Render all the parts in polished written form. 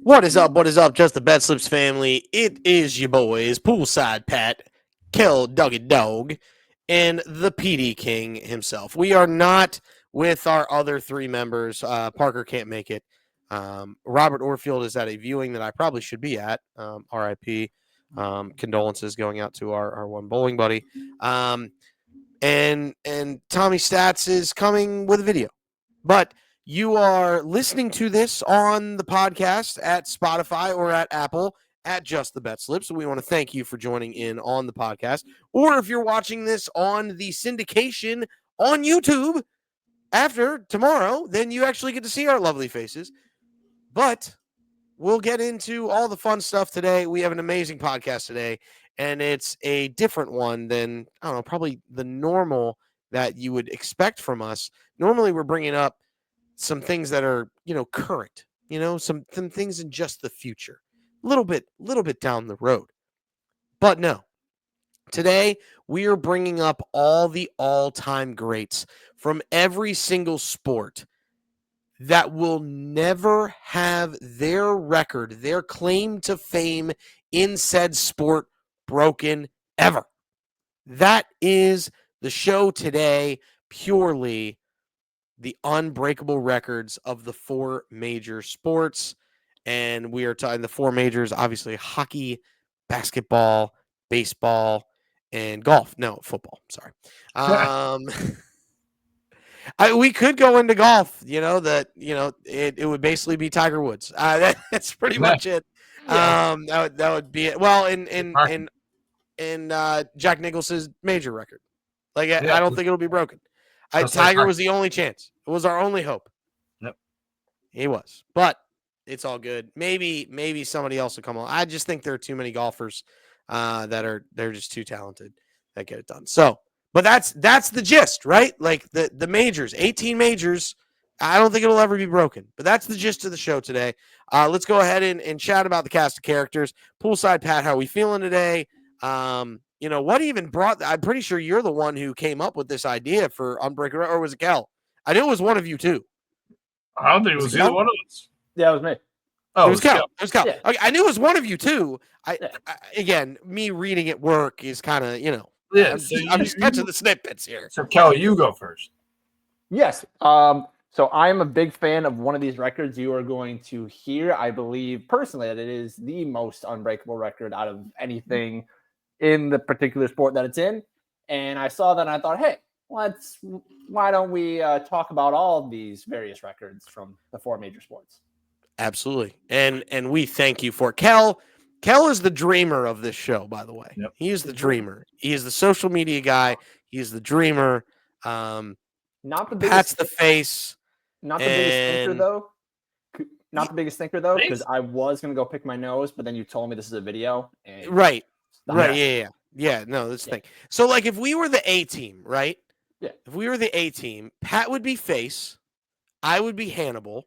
What is up? What is up? Just the Betslips family. It is your boys, Poolside Pat, Kel Doggy Dog, and the PD King himself. We are not with our other three members. Parker can't make it. Robert Orfield is at a viewing that I probably should be at. RIP. Condolences going out to our one bowling buddy. And Tommy Stats is coming with a video. But you are listening to this on the podcast at Spotify or at Apple at Just the Betslips. So we want to thank you for joining in on the podcast. Or if you're watching this on the syndication on YouTube after tomorrow, then you actually get to see our lovely faces. But we'll get into all the fun stuff today. We have an amazing podcast today, and it's a different one than, I don't know, probably the normal that you would expect from us. Normally, we're bringing up some things that are, current, some things in just the future, a little bit down the road. But no, today we are bringing up all the all-time greats from every single sport that will never have their record, their claim to fame in said sport broken ever. That is the show today, purely the unbreakable records of the four major sports. And we are talking the four majors, obviously hockey, basketball, baseball, and golf. No, football. Sorry. We could go into golf, it would basically be Tiger Woods. That's pretty much it. Yeah. That would be it. Well, in Jack Nicklaus's major record. I don't think it'll be broken. Tiger was the only chance. It was our only hope. Yep. He was. But it's all good. Maybe somebody else will come on. I just think there are too many golfers they're just too talented that get it done. So, but that's the gist, right? Like the majors, 18 majors. I don't think it'll ever be broken. But that's the gist of the show today. Let's go ahead and chat about the cast of characters. Poolside Pat, how are we feeling today? What even brought, I'm pretty sure you're the one who came up with this idea for Unbreakable, or was it Kel? I knew it was one of you too. I don't think it was either one of us. Yeah, it was me. Oh, it was Kel. It was Kel. Yeah. Okay, I knew it was one of you too. Again, me reading at work is kind of, Yeah, I'm just catching the snippets here. So, Kel, you go first. Yes. So I am a big fan of one of these records you are going to hear. I believe personally that it is the most unbreakable record out of anything in the particular sport that it's in. And I saw that and I thought, hey, why don't we talk about all of these various records from the four major sports? Absolutely. And we thank you for it. Kel is the dreamer of this show, by the way. Yep. He is the dreamer. He is the social media guy. He is the dreamer. Not the biggest. Pat's the face. Not the biggest thinker, though. Not the biggest thinker, though, because I was going to go pick my nose, but then you told me this is a video. Right. Yeah. No, this thing. So, like, if we were the A team, right? Yeah. If we were the A team, Pat would be face. I would be Hannibal.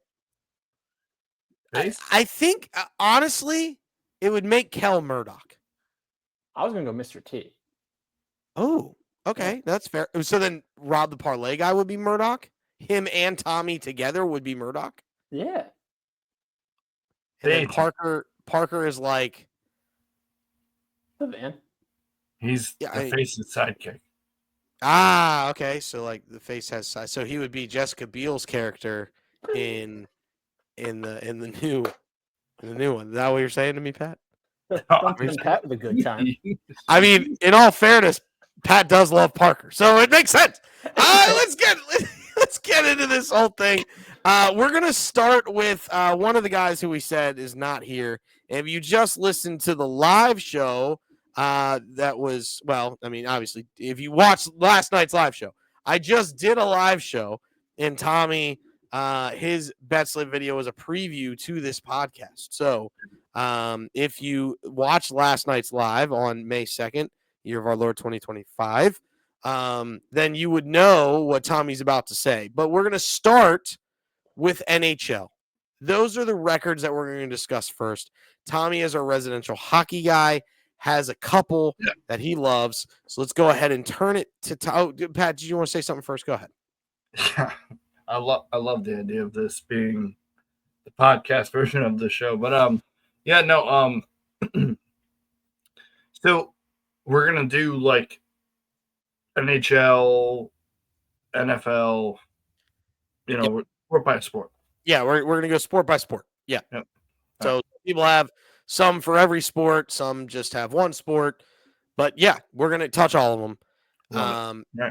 I think, honestly, it would make Kel Murdoch. I was going to go Mr. T. Oh, okay. That's fair. So then Rob the Parlay guy would be Murdoch? Him and Tommy together would be Murdoch? Yeah. And then Parker is like the Van. He's the face and sidekick. Ah, okay. So like the face has side. So he would be Jessica Biel's character in the new one. Is that what you're saying to me, Pat? Pat with a good time. I mean, in all fairness, Pat does love Parker, so it makes sense. Let's get into this whole thing. We're gonna start with one of the guys who we said is not here. And if you just listened to the live show, that was, well, I mean, obviously, if you watched last night's live show, I just did a live show, and Tommy, his Betslip video was a preview to this podcast. So if you watched last night's live on May 2nd, year of our Lord 2025, then you would know what Tommy's about to say. But we're going to start with NHL. Those are the records that we're going to discuss first. Tommy is our residential hockey guy, has a couple that he loves. So let's go ahead and turn it to Pat, did you want to say something first? Go ahead. Yeah, I love the idea of this being podcast version of the show. But yeah, no, so we're gonna do like NHL, NFL, sport by sport. Yeah, we're gonna go sport by sport. Yeah. Yep. So people have some for every sport, some just have one sport. But yeah, we're gonna touch all of them.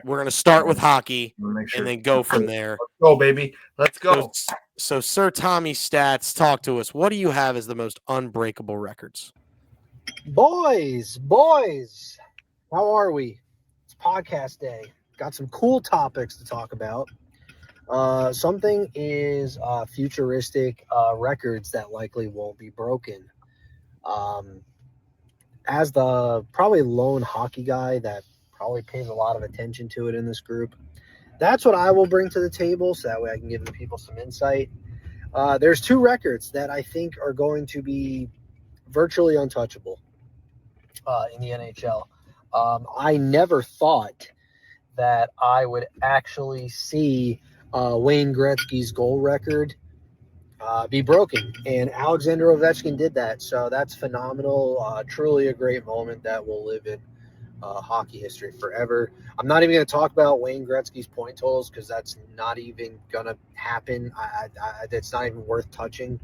We're gonna start with hockey and then go from there. Let's go, baby. Let's go. So Sir Tommy Stats, talk to us. What do you have as the most unbreakable records? Boys, how are we? It's podcast day. Got some cool topics to talk about. Something is futuristic records that likely won't be broken. As the probably lone hockey guy that probably pays a lot of attention to it in this group, that's what I will bring to the table so that way I can give the people some insight. There's two records that I think are going to be virtually untouchable in the NHL. I never thought that I would actually see Wayne Gretzky's goal record be broken, and Alexander Ovechkin did that, so that's phenomenal. Truly a great moment that will live in hockey history forever. I'm not even going to talk about Wayne Gretzky's point totals because that's not even going to happen. It's not even worth touching.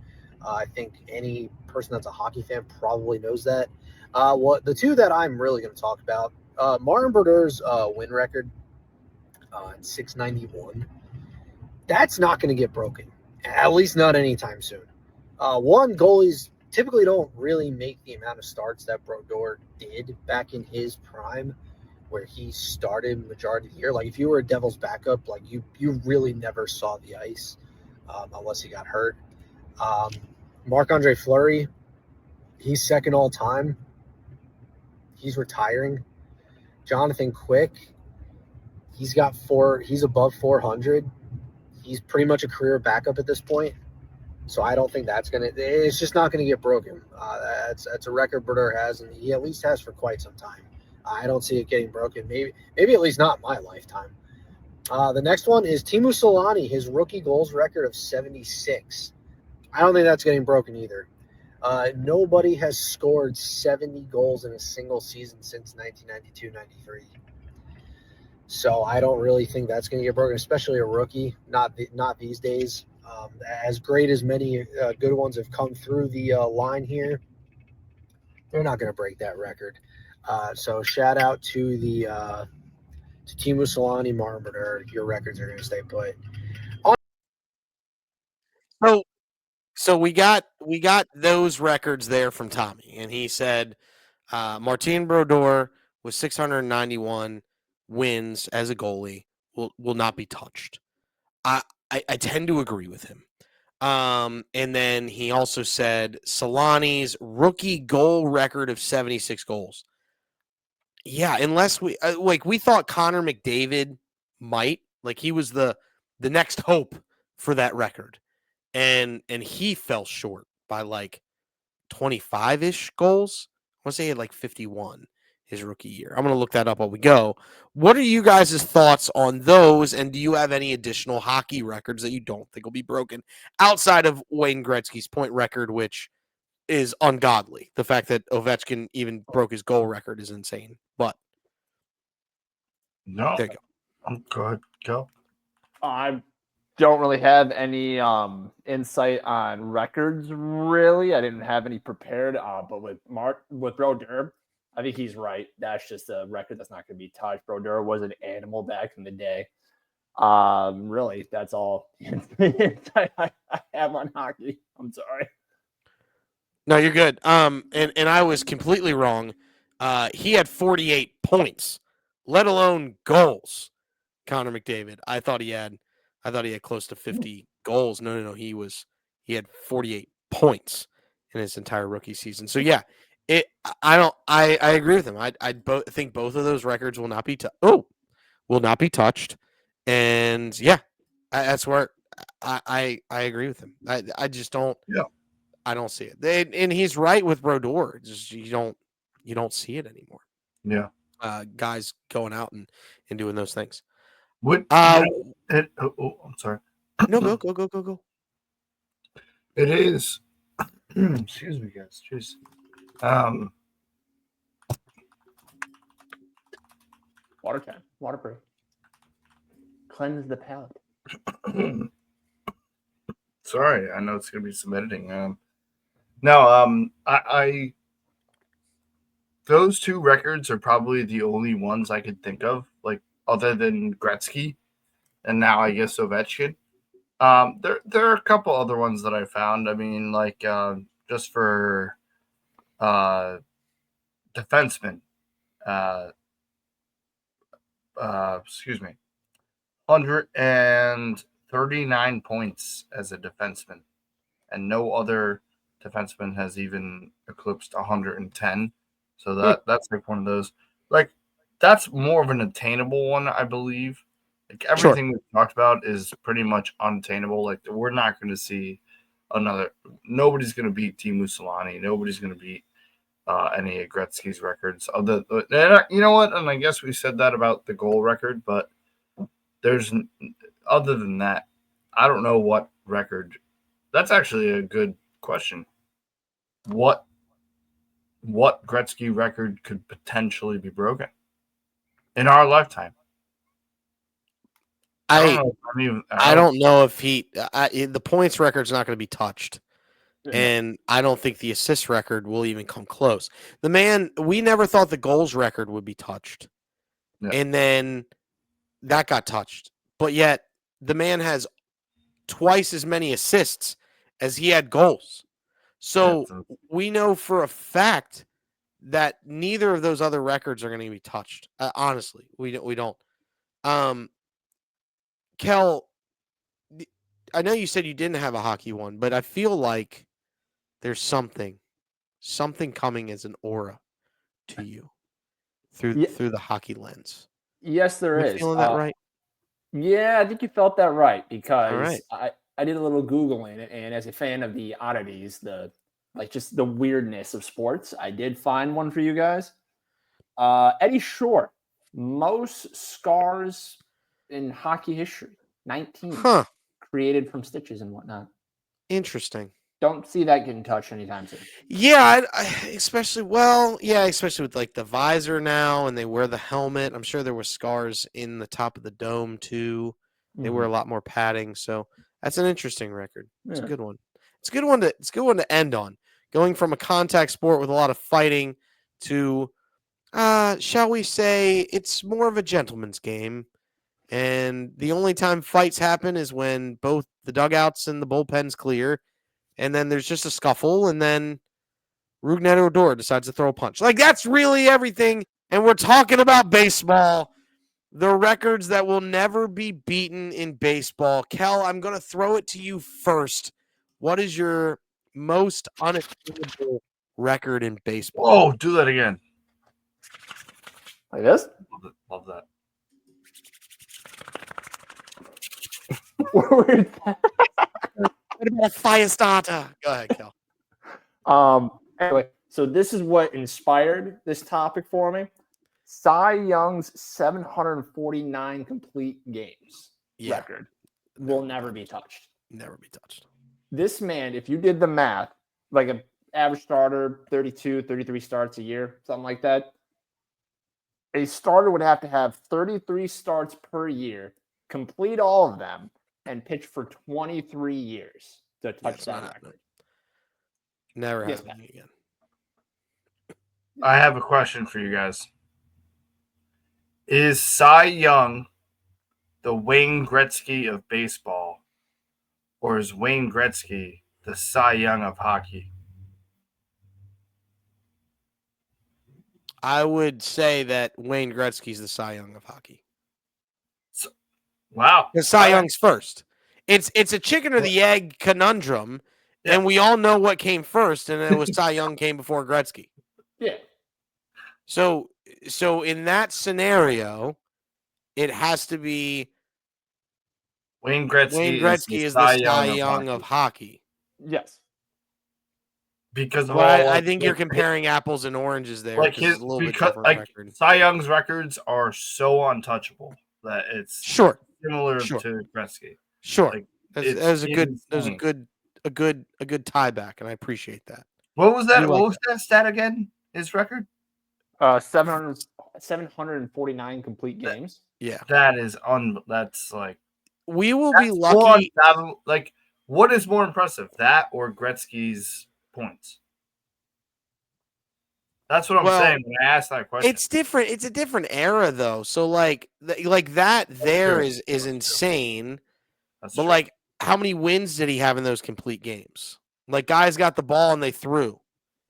I think any person that's a hockey fan probably knows that. The two that I'm really going to talk about, Martin Brodeur's win record at 691. That's not going to get broken, at least not anytime soon. Goalies typically don't really make the amount of starts that Brodeur did back in his prime, where he started majority of the year. Like if you were a Devils backup, like you really never saw the ice unless he got hurt. Marc-Andre Fleury, he's second all time. He's retiring. Jonathan Quick, he's above 400. He's pretty much a career backup at this point. So I don't think it's just not going to get broken. That's a record Brodeur has, and he at least has for quite some time. I don't see it getting broken. Maybe at least not in my lifetime. The next one is Teemu Selanne, his rookie goals record of 76. I don't think that's getting broken either. Nobody has scored 70 goals in a single season since 1992-93. So I don't really think that's going to get broken, especially a rookie. Not these days. As great as many good ones have come through the line here, they're not going to break that record. So shout out to Teemu Selanne, Martin Brodeur. Your records are going to stay put. So we got those records there from Tommy, and he said Martin Brodeur with 691 wins as a goalie will not be touched. I tend to agree with him. And then he also said Selanne's rookie goal record of 76 goals. Yeah, unless we thought Connor McDavid might, like he was the next hope for that record. And he fell short by like 25-ish goals. I want to say he had like 51 his rookie year. I'm going to look that up while we go. What are you guys' thoughts on those? And do you have any additional hockey records that you don't think will be broken outside of Wayne Gretzky's point record, which is ungodly? The fact that Ovechkin even broke his goal record is insane. But no, there you go. Go ahead, go. I don't really have any insight on records, really. I didn't have any prepared, but with Brodeur, I think he's right. That's just a record that's not going to be touched. Brodeur was an animal back in the day. Really, that's all I have on hockey. I'm sorry. No, you're good. And I was completely wrong. He had 48 points, let alone goals. Connor McDavid. I thought he had close to 50 goals. No. He had 48 points in his entire rookie season. So yeah, I agree with him. I think both of those records will not be touched. And yeah, that's where I agree with him. I just don't. Yeah. I don't see it. And he's right with Brodeur. Just you don't see it anymore. Yeah. Guys going out and doing those things. I'm sorry. No, go. It is. Excuse me, guys. Jeez. Water time. Water break. Cleanse the palate. Sorry, I know it's gonna be some editing. I those two records are probably the only ones I could think of, like other than Gretzky, and now I guess Ovechkin. There are a couple other ones that I found. I mean, like just for defensemen. Excuse me, 139 points as a defenseman, and no other defenseman has even eclipsed 110. So that's like one of those. Like that's more of an attainable one, I believe. Like everything we've talked about is pretty much unattainable. Like we're not going to see another. Nobody's going to beat Teemu Selanne. Nobody's going to beat any of Gretzky's records. You know what? And I guess we said that about the goal record, but there's other than that, I don't know what record. That's actually a good question. What Gretzky record could potentially be broken in our lifetime? I don't know if the points record's not going to be touched. And I don't think the assist record will even come close. The man, we never thought the goals record would be touched. Yeah. And then that got touched. But yet the man has twice as many assists as he had goals. So we know for a fact that neither of those other records are going to be touched. Honestly, we don't. Kel, I know you said you didn't have a hockey one, but I feel like there's something coming as an aura to you through the hockey lens. Yes, there is. Feeling that right? Yeah, I think you felt that right because I did a little Googling, and as a fan of the oddities, just the weirdness of sports, I did find one for you guys. Eddie Shore, most scars in hockey history, 19, created from stitches and whatnot. Interesting. Don't see that getting touched anytime soon. Yeah, especially with like the visor now, and they wear the helmet. I'm sure there were scars in the top of the dome too. They wear a lot more padding, so that's an interesting record. It's a good one. It's a good one to end on. Going from a contact sport with a lot of fighting to, shall we say, it's more of a gentleman's game. And the only time fights happen is when both the dugouts and the bullpens clear. And then there's just a scuffle, and then Rougned Odor decides to throw a punch. Like, that's really everything. And we're talking about baseball, the records that will never be beaten in baseball. Kel, I'm going to throw it to you first. What is your most unattainable record in baseball? Oh, do that again. Like this? Love that. What about fire starter? Go ahead, Kel. Anyway, so this is what inspired this topic for me. Cy Young's 749 complete games record will never be touched. Never be touched. This man, if you did the math, like an average starter, 32, 33 starts a year, something like that, a starter would have to have 33 starts per year, complete all of them, and pitch for 23 years to touch that record. Never happening again. I have a question for you guys. Is Cy Young the Wayne Gretzky of baseball, or is Wayne Gretzky the Cy Young of hockey? I would say that Wayne Gretzky's the Cy Young of hockey. Wow. Because Cy Young's first. It's a chicken or the egg conundrum, and we all know what came first, and it was Cy Young came before Gretzky. Yeah. So in that scenario, it has to be Wayne Gretzky is the Cy Young of hockey. Yes. Because I think you're comparing apples and oranges there. Like it's a little bit different record. Cy Young's records are so untouchable that it's similar to Gretzky. Sure. Like, that was a a good tie back, and I appreciate that. What was that? You like What was that stat again? His record? 749 complete games. Yeah, That is That's like we will be more lucky. unfathomable. Like, what is more impressive, that or Gretzky's points? That's what I'm Well, saying when I ask that question. It's different. It's a different era, though. So like that there true. is That's true. insane. That's But true. like, how many wins did he have in those complete games? Like, guys got the ball and they threw,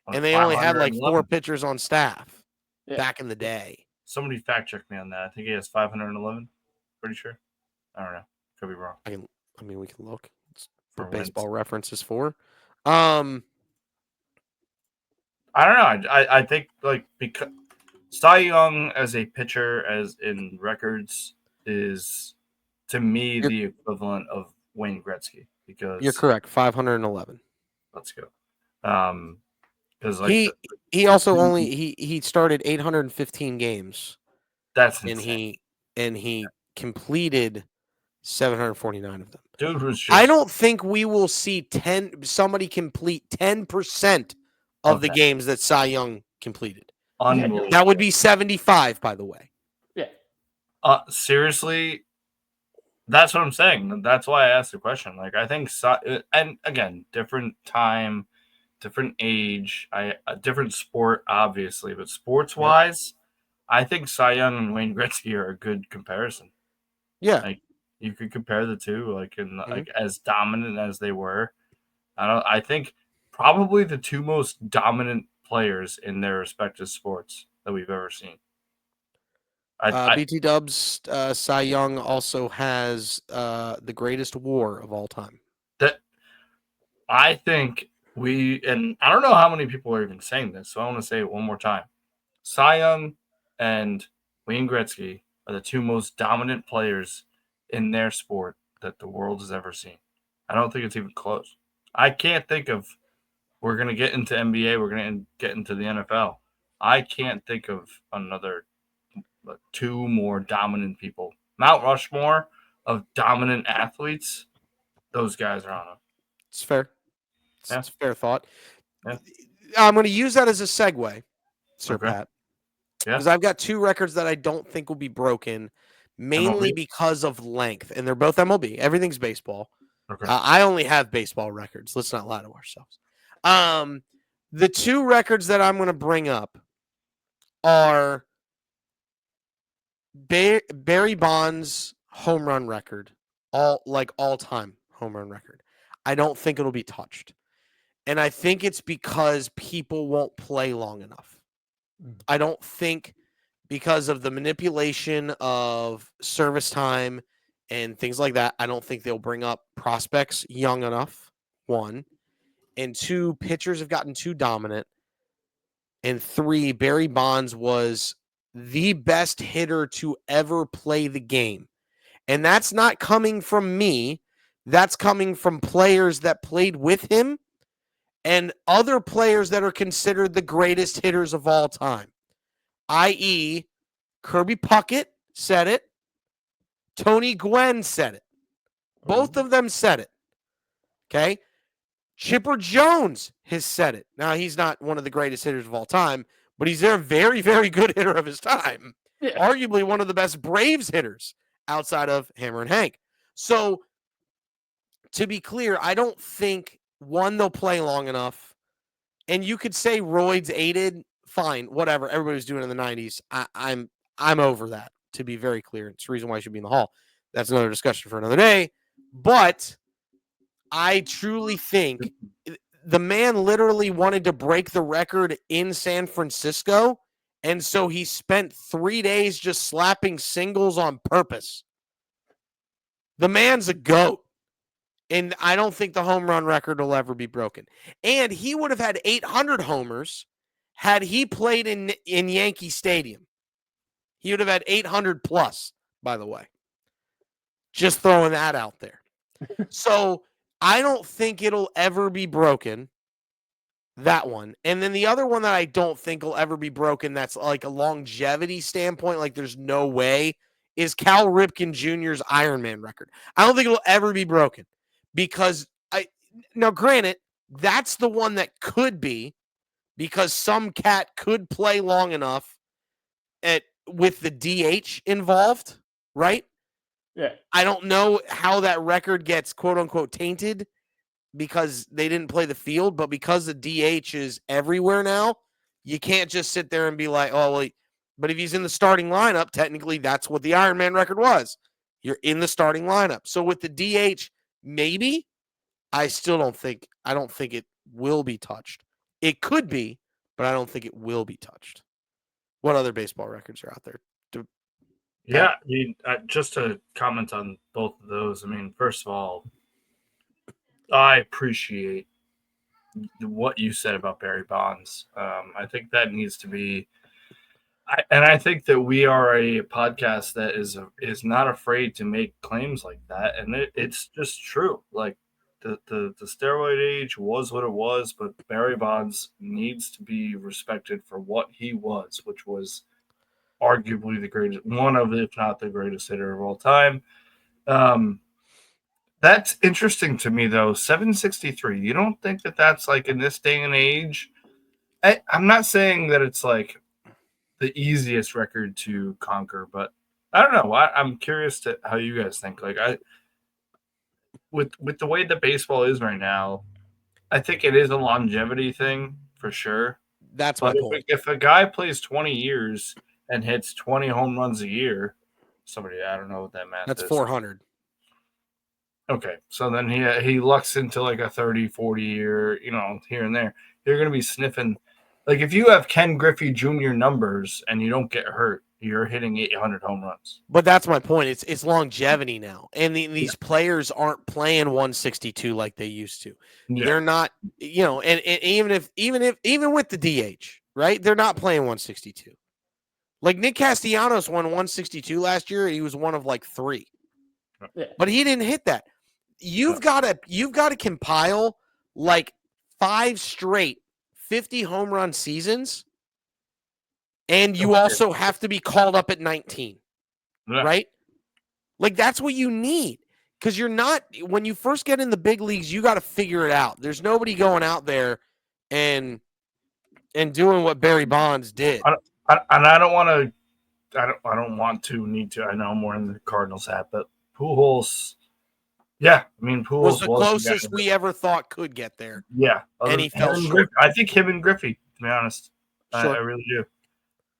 Like and they only had like 511. 4 pitchers on staff Yeah. back in the day. Somebody fact check me on that. I think he has 511. Pretty sure. I don't know. Could be wrong. I mean, we can look. It's For what wins. baseball references for. I don't know. I think like because Cy Young as a pitcher, as in records, is to me the equivalent of Wayne Gretzky because You're correct. 511. let's go. Because like he also only he started 815 games. That's and insane. he completed 749 of them. Dude was just I don't think we will see somebody complete 10% of the games that Cy Young completed. unbelievable. That would be 75, by the way. Yeah. Seriously, that's what I'm saying. That's why I asked the question. Like, I think, and again, different time, different age, a different sport, obviously, but sports-wise, I think Cy Young and Wayne Gretzky are a good comparison. Yeah, like you could compare the two, like like as dominant as they were. I think probably the two most dominant players in their respective sports that we've ever seen. BT Dubs, Cy Young also has the greatest WAR of all time. That I think and I don't know how many people are even saying this, so I want to say it one more time. Cy Young and Wayne Gretzky are the two most dominant players in their sport that the world has ever seen. I don't think it's even close. I can't think of, we're going to get into NBA, we're going to get into the NFL. I can't think of another two more dominant people. Mount Rushmore of dominant athletes, those guys are on it. It's fair. It's a fair thought. Yeah. I'm going to use that as a segue, Sir Pat. Yeah. Because I've got two records that I don't think will be broken, mainly because of length. And they're both MLB. Everything's baseball. Okay. I only have baseball records. Let's not lie to ourselves. The two records that I'm going to bring up are Barry Bonds' home run record, all-time home run record. I don't think it'll be touched. And I think it's because people won't play long enough. I don't think because of the manipulation of service time and things like that, I don't think they'll bring up prospects young enough, one. And two, pitchers have gotten too dominant. And three, Barry Bonds was the best hitter to ever play the game. And that's not coming from me. That's coming from players that played with him and other players that are considered the greatest hitters of all time, i.e., Kirby Puckett said it. Tony Gwynn said it. Both of them said it. Okay? Chipper Jones has said it. Now, he's not one of the greatest hitters of all time, but he's a very, very good hitter of his time. Yeah. Arguably one of the best Braves hitters outside of Hammer and Hank. So, to be clear, I don't think, one, they'll play long enough. And you could say roids aided, fine, whatever. Everybody was doing it in the 90s. I'm over that, to be very clear. It's the reason why I should be in the Hall. That's another discussion for another day. But I truly think the man literally wanted to break the record in San Francisco, and so he spent 3 days just slapping singles on purpose. The man's a GOAT, and I don't think the home run record will ever be broken. And he would have had 800 homers had he played in Yankee Stadium. He would have had 800 plus, by the way. Just throwing that out there. So I don't think it'll ever be broken, that one. And then the other one that I don't think will ever be broken, that's like a longevity standpoint, like there's no way, is Cal Ripken Jr.'s Ironman record. I don't think it'll ever be broken because Now, granted, that's the one that could be because some cat could play long enough with the DH involved, right? Yeah. I don't know how that record gets quote unquote tainted because they didn't play the field, but because the DH is everywhere now, you can't just sit there and be like, oh, well, but if he's in the starting lineup, technically that's what the Ironman record was. You're in the starting lineup. So with the DH, maybe I don't think it will be touched. It could be, but I don't think it will be touched. What other baseball records are out there? Yeah, I mean, just to comment on both of those, I mean, first of all, I appreciate what you said about Barry Bonds. I think that needs to be, and I think that we are a podcast that is not afraid to make claims like that, and it's just true. Like the steroid age was what it was, but Barry Bonds needs to be respected for what he was, which was arguably the greatest, one of, if not the greatest hitter of all time. That's interesting to me, though. 763. You don't think that that's like in this day and age? I'm not saying that it's like the easiest record to conquer, but I don't know. I'm curious to how you guys think. Like with the way that baseball is right now, I think it is a longevity thing for sure. That's my point. If a guy plays 20 years and hits 20 home runs a year, I don't know what that math is. That's 400. Okay, so then he lucks into like a 30, 40 year, here and there. You're going to be sniffing. Like if you have Ken Griffey Jr. numbers and you don't get hurt, you're hitting 800 home runs. But that's my point. It's longevity now. And these players aren't playing 162 like they used to. Yeah. They're not, and even with the DH, right? They're not playing 162. Like Nick Castellanos won 162 last year. He was one of like 3. Yeah. But he didn't hit that. You've got to compile like 5 straight 50 home run seasons, and you also have to be called up at 19, right? Like that's what you need, because you're not, when you first get in the big leagues, you got to figure it out. There's nobody going out there and doing what Barry Bonds did. I don't want to need to. I know I'm wearing the Cardinals hat, but Pujols. Yeah, I mean, Pujols was the closest we ever thought could get there. Yeah, and he fell short. I think him and Griffey, to be honest, sure. I really do.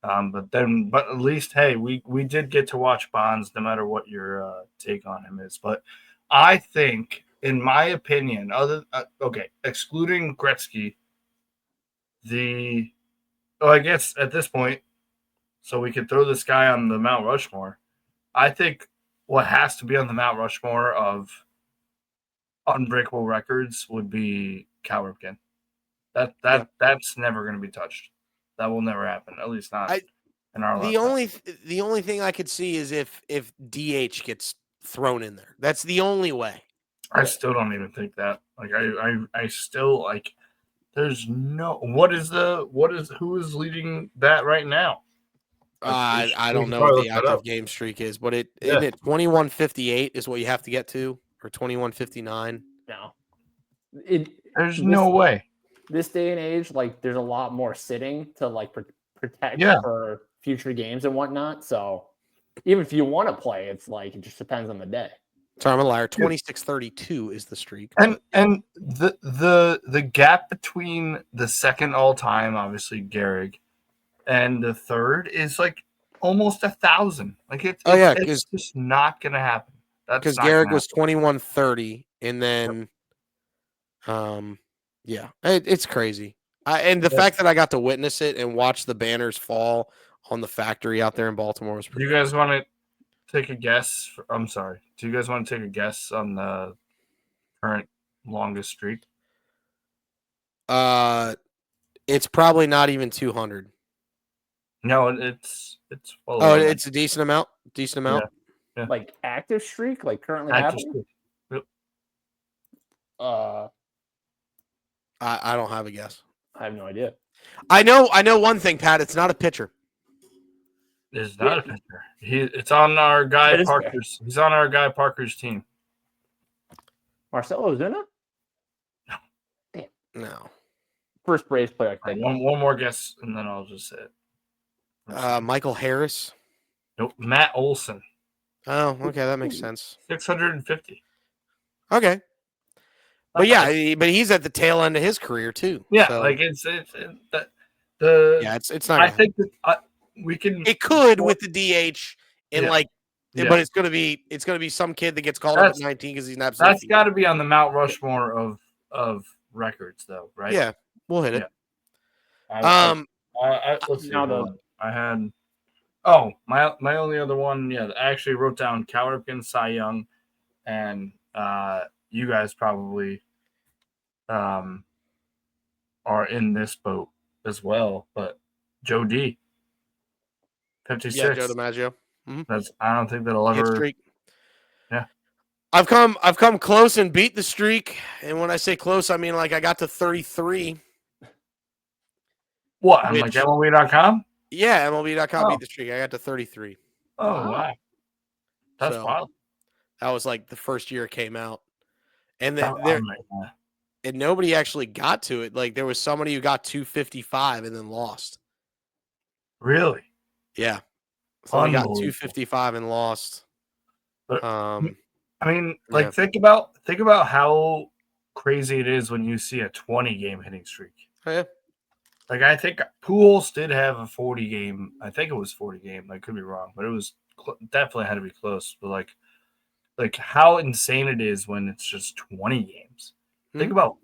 But at least, hey, we did get to watch Bonds, no matter what your take on him is. But I think, in my opinion, excluding Gretzky, I guess at this point, so we could throw this guy on the Mount Rushmore. I think what has to be on the Mount Rushmore of unbreakable records would be Cal Ripken. That's never going to be touched. That will never happen. At least not in our lifetime. The only thing I could see is if DH gets thrown in there. That's the only way. I still don't even think that. Like I still like. There's no. Who is leading that right now? I don't know what the active game streak is, but isn't it 2158 is what you have to get to, or 2159? No. There's no way. This day and age, like there's a lot more sitting to like protect for future games and whatnot. So even if you want to play, it's like it just depends on the day. Sorry, I'm a liar. 2632 is the streak. And the gap between the second all time, obviously Gehrig, and the third is like almost 1,000. Like it's just not gonna happen. Because Gehrig was 2130, and then, it's crazy. And the fact that I got to witness it and watch the banners fall on the factory out there in Baltimore was pretty. Do you guys want to take a guess? I'm sorry. Do you guys want to take a guess on the current longest streak? It's probably not even 200. No, it's well. Oh, it's a decent amount. Yeah. Like active streak, like currently happening. Yep. I don't have a guess. I have no idea. I know one thing, Pat. It's not a pitcher. It's not a pitcher. It's on our guy Parker's. He's on our guy Parker's team. Marcelo Ozuna? No. First Braves player I All right, think. one more guess, and then I'll just say it. Michael Harris. Nope. Matt Olson. Oh, okay, that makes sense. 650. Okay, but Not yeah, bad. but he's at the tail end of his career too. Yeah, so, like it's the. yeah, it's not. I Gonna think that we can. it could with the DH and Yeah. like, Yeah. but it's gonna be some kid that gets called up at That's- 19 because he's an absolute. That's got to be on the Mount Rushmore of records, though, right? Yeah, we'll hit it. Let's see. now the- hold on. I had. Oh, my only other one. Yeah, I actually wrote down Cal Ripken, Cy Young, and you guys probably are in this boat as well. But Joe D. 56. Yeah, Joe DiMaggio. I don't think that'll Hit ever. streak. Yeah. I've come close and beat the streak, and when I say close, I mean like I got to 33. What? On like Which- MLB.com? Yeah, MLB.com Oh. beat the streak. I got to 33. Oh, Wow. wow. That's So, wild. That was like the first year it came out, and Yeah. and nobody actually got to it. Like there was somebody who got 255 and then lost. Really? Yeah, somebody got Unbelievable. 255 and lost. But- I mean, like Yeah. think about how crazy it is when you see a 20-game hitting streak. Yeah. Like I think Pujols did have a 40-game. I think it was 40-game. I could be wrong, but it was definitely had to be close. But like how insane it is when it's just 20 games. Think about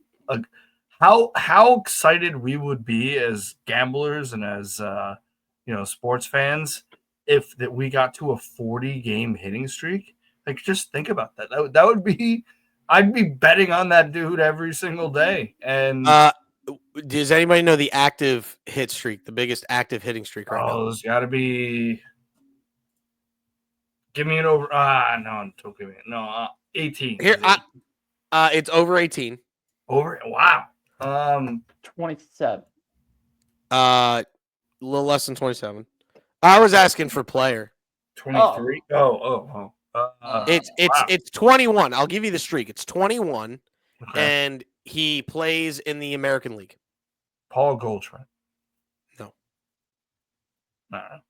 how excited we would be as gamblers and as sports fans if that we got to a 40-game hitting streak. Like just think about that. That would be. I'd be betting on that dude every single day. And does anybody know the active hit streak, the biggest active hitting streak right now? there's got to be. Give me an over. No, don't give me it. No, 18. Here, it's over 18. Over. Wow. 27. A little less than 27. I was asking for player. 23. Oh. It's 21. I'll give you the streak. It's 21, Okay. and he plays in the American League. Paul Goldschmidt. No. No. I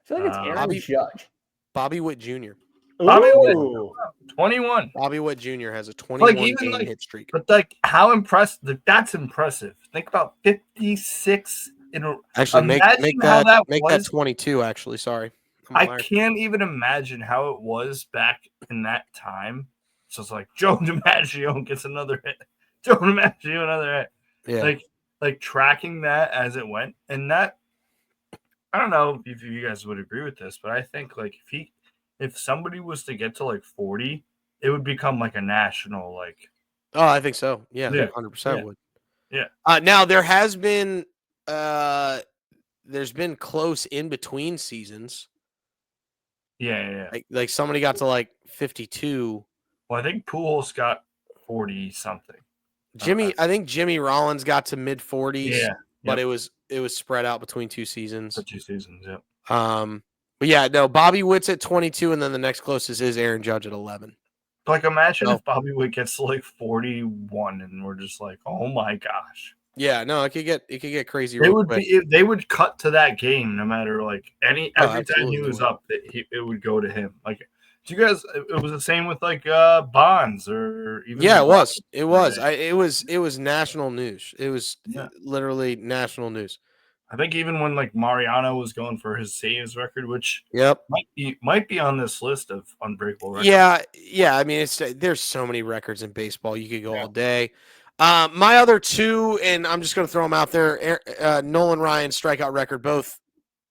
feel like it's Aaron Bobby- Judge. Bobby Witt Jr. Bobby Witt. Ooh. 21. Bobby Witt Jr. has a 21 even, game hit streak. But like, how impressive? That's impressive. Think about 56 in a. Actually, make imagine how that that was. 22. Actually, sorry. I'm a I liar. can't even imagine how it was back in that time. So it's like Joe DiMaggio gets another hit. Joe DiMaggio another hit. Yeah. Like tracking that as it went, and that I don't know if you guys would agree with this, but I think like if somebody was to get to like 40, it would become like a national like. Oh, I think so. Yeah, Yeah. 100% Yeah. would. Yeah. Now there has been there's been close in between seasons. Yeah. Like somebody got to like 52. Well, I think Pujols got 40 something. I think Jimmy Rollins got to mid 40s. Yeah, But yep. it was spread out between two seasons. For 2 seasons. Yeah. But yeah, no, Bobby Witt's at 22, and then the next closest is Aaron Judge at 11. Like imagine No. if Bobby Witt gets to like 41, and we're just like, oh my gosh. Yeah, no, it could get crazy. They real would quick. they would cut to that game no matter like every time absolutely he they was would. up, it would go to him. Like, do you guys? It was the same with like Bonds or even. Yeah, it the was. Rockets. It was. It was national news. It was Yeah. literally national news. I think even when like Mariano was going for his saves record, which Yep. might be on this list of unbreakable records. Yeah. I mean, there's so many records in baseball. You could go all day. My other two, and I'm just going to throw them out there. Nolan Ryan's strikeout record, both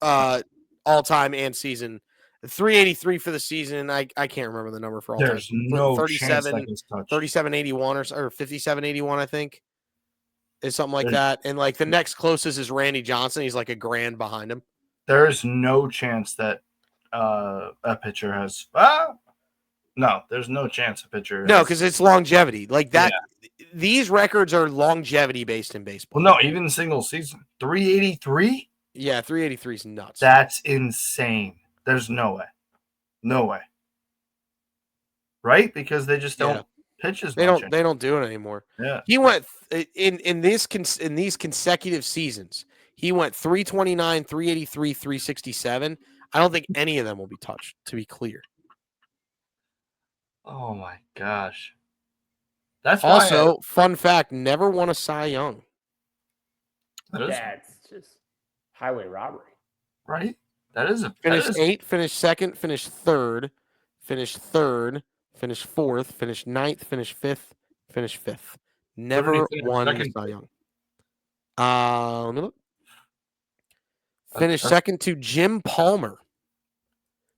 all time and season. 383 for the season. I can't remember the number for all There's time. no chance that gets touched. 3781 or 5781, I think. Is something like There's- that. And like the next closest is Randy Johnson. He's like a grand behind him. There's no chance that a pitcher has. No, there's no chance a pitcher. No, has- because it's longevity. Like that. These records are longevity based in baseball. Well, no, even single season 383. Yeah, 383 is nuts. That's insane. There's no way. Right? Because they just don't. pitch as They much. don't do it anymore. Yeah. He went in these consecutive seasons. He went 329, 383, 367. I don't think any of them will be touched, to be clear. Oh my gosh. That's Also, fun fact, never won a Cy Young. That's just highway robbery. Right? That is Finished 8th, finished 2nd, finished 3rd, finished 4th, finished 9th, finished 5th, finished 5th. Never won the Cy Young. Let me look. Finished second to Jim Palmer.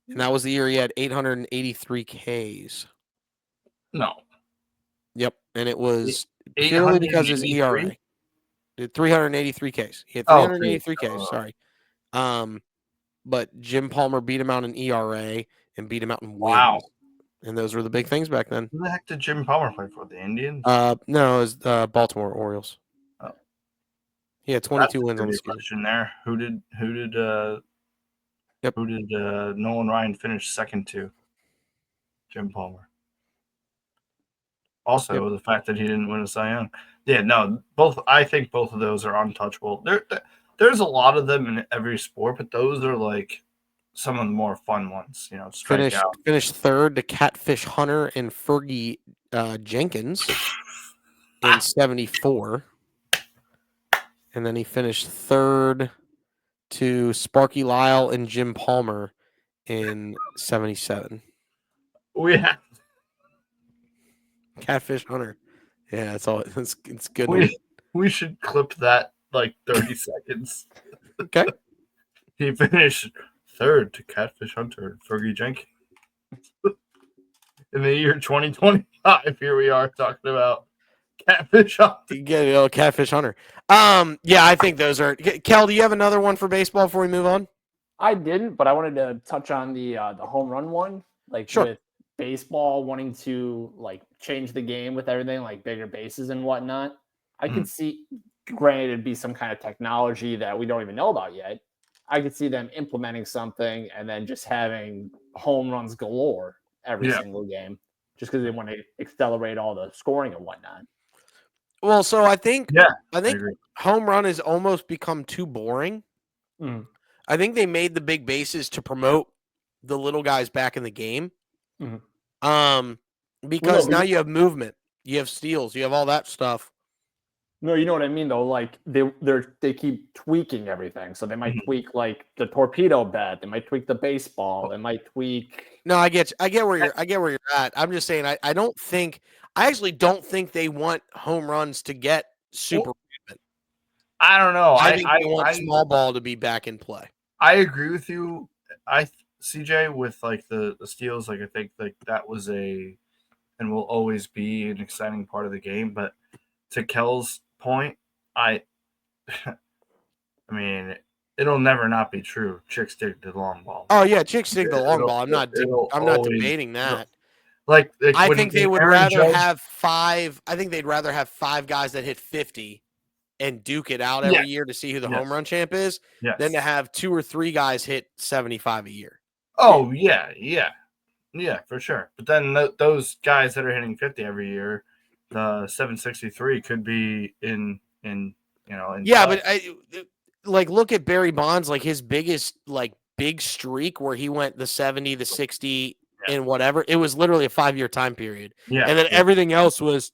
And that was the year he had 883 Ks. No. Yep. And it was purely because of his ERA. 383 Ks. He had 383 Ks. Sorry. But Jim Palmer beat him out in ERA and beat him out in wins. Wow. And those were the big things back then. Who the heck did Jim Palmer play for? The Indians? No, it was Baltimore Orioles. Oh. He had 22 wins on the season. There. Who did Nolan Ryan finish second to? Jim Palmer. Also, the fact that he didn't win a Cy Young. Yeah, no, I think both of those are untouchable. There's a lot of them in every sport, but those are like some of the more fun ones. Finished third to Catfish Hunter and Fergie Jenkins in 74. And then he finished third to Sparky Lyle and Jim Palmer in 77. Yeah. Catfish Hunter. Yeah, that's all. It's good. We should clip that like 30 seconds. Okay. He finished third to Catfish Hunter and Fergie Jenkins. In the year 2025, here we are talking about Catfish Hunter. Catfish Hunter. Yeah, I think those are. Kel, do you have another one for baseball before we move on? I didn't, but I wanted to touch on the home run one. Like with baseball wanting to like change the game with everything, like bigger bases and whatnot. I could see, granted, it'd be some kind of technology that we don't even know about yet. I could see them implementing something and then just having home runs galore every single game, just because they want to accelerate all the scoring and whatnot. Well, so I think home run has almost become too boring. Mm. I think they made the big bases to promote the little guys back in the game. Mm-hmm. Because now you have movement, you have steals, you have all that stuff. No, you know what I mean though. Like they keep tweaking everything, so they might tweak like the torpedo bat. They might tweak the baseball. They might tweak. No, I get where you're at. I'm just saying I actually don't think they want home runs to get super. I don't know. I think they want small ball to be back in play. I agree with you. CJ, with like the steals, like I think like that was and will always be an exciting part of the game. But to Kel's point, I mean, it'll never not be true. Chicks dig the long ball. Oh yeah, chicks dig the long ball. I'm not debating that. Like I think they would rather have five. I think they'd rather have 5 guys that hit 50 and duke it out every year to see who the home run champ is, than to have 2 or 3 guys hit 75 a year. Oh yeah, for sure. But then those guys that are hitting 50 every year, the 763 could be in but I look at Barry Bonds, like his biggest like big streak where he went the 70, the 60, and whatever. It was literally a 5-year time period. Yeah, and then everything else was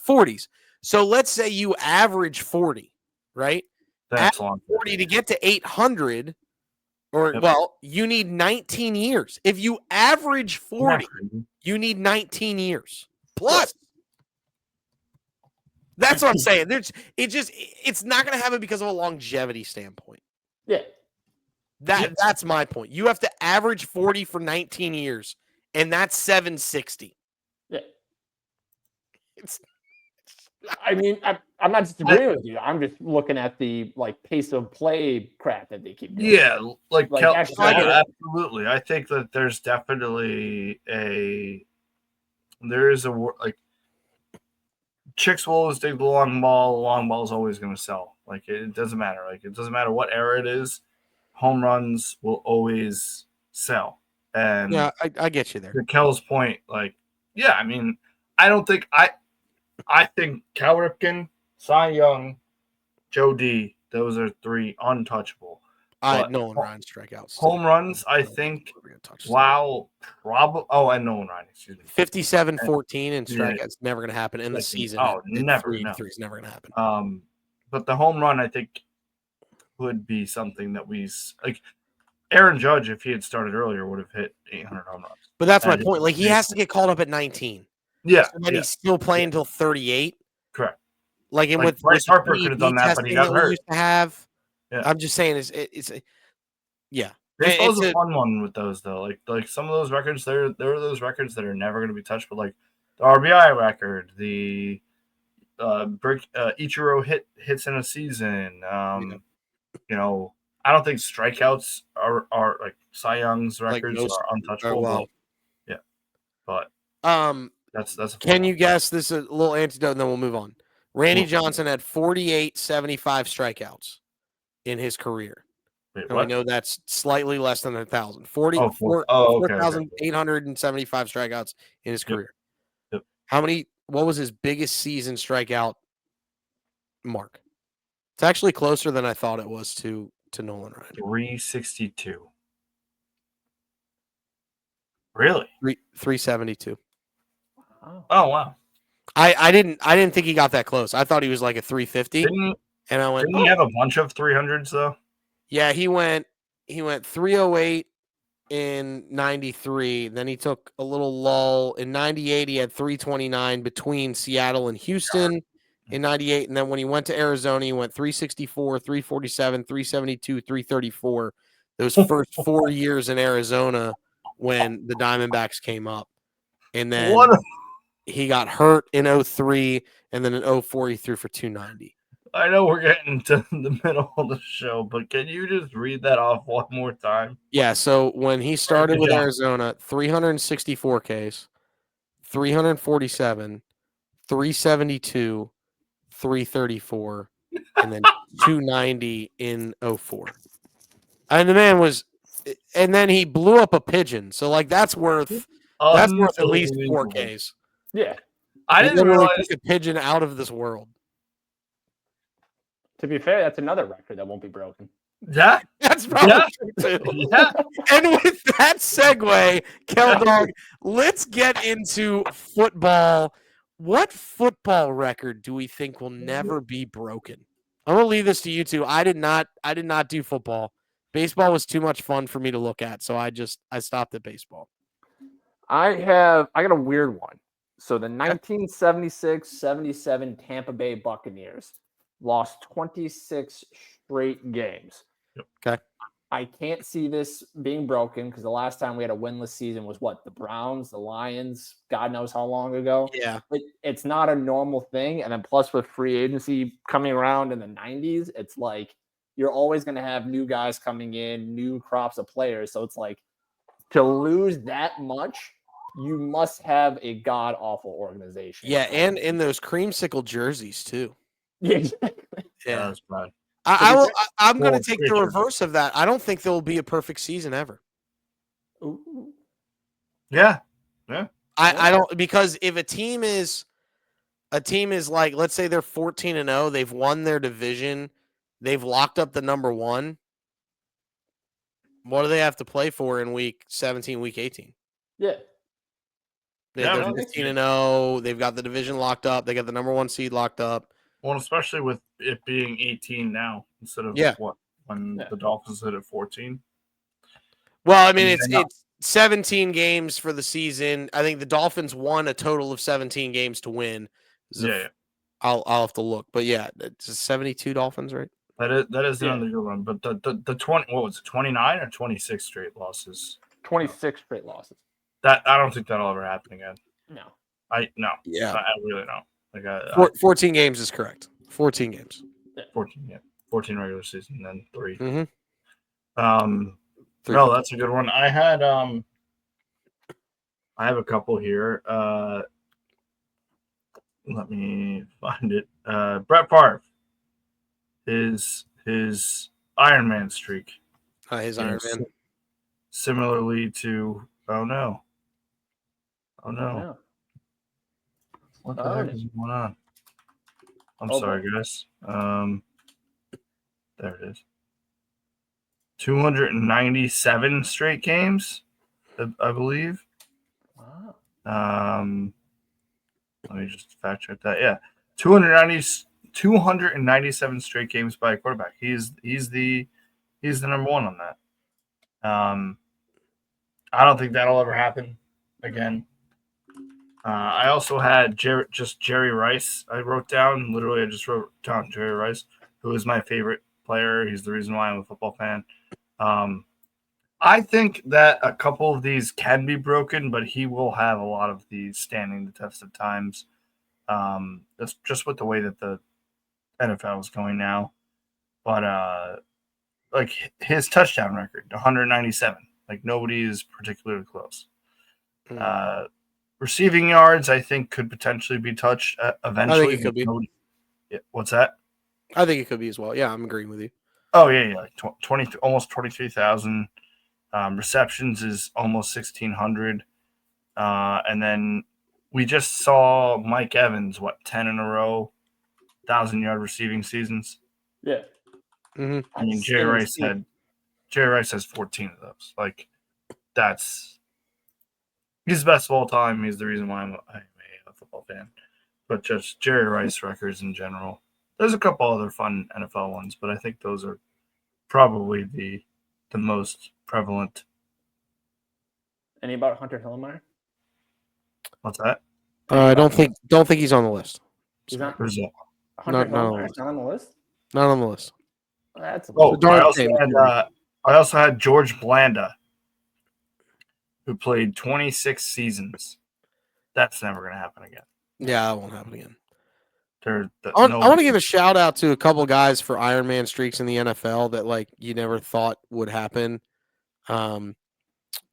40s. So let's say you average 40, right? That's long. 40 to get to 800. You need 19 years. If you average 40, you need 19 years plus. That's what I'm saying. It's not going to happen because of a longevity standpoint. Yeah. That's my point. You have to average 40 for 19 years, and that's 760. Yeah. I mean, I'm not disagreeing with you. I'm just looking at the like pace of play crap that they keep doing. Yeah, absolutely. I think that there's definitely chicks will always dig the long ball. The long ball is always going to sell. Like it doesn't matter. Like it doesn't matter what era it is. Home runs will always sell. And yeah, I get you there. To Kel's point, like, yeah, I mean, I don't think I think Cal Ripken, Cy Young, Joe D. Those are three untouchable. But Nolan Ryan strikeouts. Home runs, I think. Wow, probably. Oh, and Nolan Ryan, excuse me. 57-14 and Yeah. strikeouts never going to happen in the season. Oh, never. 3 is never going to happen. But the home run, I think, would be something that we like. Aaron Judge, if he had started earlier, would have hit 800 home runs. But that's my point. Like, he has to get called up at 19. Yeah. So then he's still playing until 38. Correct. Like, and like with Bryce Harper could have done that, but he got hurt. Used to have. Yeah. I'm just saying, yeah. Baseball's a fun one with those, though. Like some of those records, there are those records that are never going to be touched, but like the RBI record, the Ichiro hits in a season. You know, I don't think strikeouts are like Cy Young's records are untouchable. But that's. Can you guess this? Is a little antidote, and then we'll move on. Randy Johnson had 75 strikeouts in his career. Wait, and we know that's slightly less than 1,000. 4,875 strikeouts in his career. Yep. What was his biggest season strikeout mark? It's actually closer than I thought it was to Nolan Ryan. 362. Really? 372. Oh wow. I didn't think he got that close. I thought he was like a 350. Didn't he have a bunch of 300s though? Yeah, he went 308 in 93. Then he took a little lull. In 98, he had 329 between Seattle and Houston in 98. And then when he went to Arizona, he went 364, 347, 372, 334. Those first 4 years in Arizona when the Diamondbacks came up. And then he got hurt in 03, and then in 04 he threw for 290. I know we're getting to the middle of the show, but can you just read that off one more time? Yeah, so when he started with Arizona, 364 Ks, 347, 372, 334, and then 290 in 04. And the man was – and then he blew up a pigeon. So, like, that's worth at least 4 Ks. Yeah. I didn't realize – a pigeon out of this world. To be fair, that's another record that won't be broken. Yeah, that's probably true too. Yeah. And with that segue, Keldog, let's get into football. What football record do we think will never be broken? I'm gonna leave this to you two. I did not do football. Baseball was too much fun for me to look at, so I stopped at baseball. I got a weird one. So the 1976-77 Tampa Bay Buccaneers lost 26 straight games. Okay. I can't see this being broken because the last time we had a winless season was the Browns, the Lions, God knows how long ago. Yeah. But it's not a normal thing. And then plus with free agency coming around in the 90s, it's like you're always going to have new guys coming in, new crops of players. So it's like to lose that much, you must have a god-awful organization. Yeah, and in those creamsicle jerseys too. Yeah, exactly. Yeah, that's bad. I'm going to take the reverse of that. I don't think there will be a perfect season ever. Ooh. Yeah. I don't, because if a team is like, let's say they're 14-0, they've won their division, they've locked up the number 1. What do they have to play for in week 17, week 18? Yeah. They're 15-0. They've got the division locked up. They got the number 1 seed locked up. Well, especially with it being 18 now instead of when the Dolphins hit at 14. Well, I mean, it's 17 games for the season. I think the Dolphins won a total of 17 games to win. Yeah. I'll have to look, but yeah, it's 72 Dolphins, right? That is another good one. But the 20, what was it, 29 or 26 straight losses? 26 straight losses. That I don't think that'll ever happen again. No. Yeah. I really don't. Like 14 games is correct. 14 games. 14 regular season, and then 3. Mm-hmm. No, that's a good one. I have a couple here. Let me find it. Brett Favre, his Iron Man streak. His Iron Man. Similarly to oh no. What the Oh, heck is going on? I'm Oh, sorry, guys. There it is. 297 straight games, I believe. Wow. Let me just fact check that. Yeah, 297 straight games by a quarterback. He's the number one on that. I don't think that'll ever happen again. I also had Jerry Rice. I wrote down literally. I just wrote down Jerry Rice, who is my favorite player. He's the reason why I'm a football fan. I think that a couple of these can be broken, but he will have a lot of these standing the test of times. That's just with the way that the NFL is going now. But like his touchdown record, 197. Like nobody is particularly close. Receiving yards, I think, could potentially be touched eventually. I think it could be. What's that? I think it could be as well. Yeah, I'm agreeing with you. Oh yeah, like 20, almost 23,000. Receptions is almost 1,600. And then we just saw Mike Evans, 10 in a row, 1,000-yard receiving seasons. Yeah. Mm-hmm. I mean, Jerry Rice has 14 of those. Like, he's the best of all time. He's the reason why I'm a football fan. But just Jerry Rice records in general. There's a couple other fun NFL ones, but I think those are probably the most prevalent. Any about Hunter Hillenmeyer? What's that? I don't think he's on the list. He's not. Who's that? Hunter Not on the Hillenmeyer's not on the list. Not on the list. That's a Oh, darn I also had George Blanda, who played 26 seasons. That's never going to happen again. Yeah, that won't happen again. I want to give a shout out to a couple guys for Ironman streaks in the NFL that like you never thought would happen,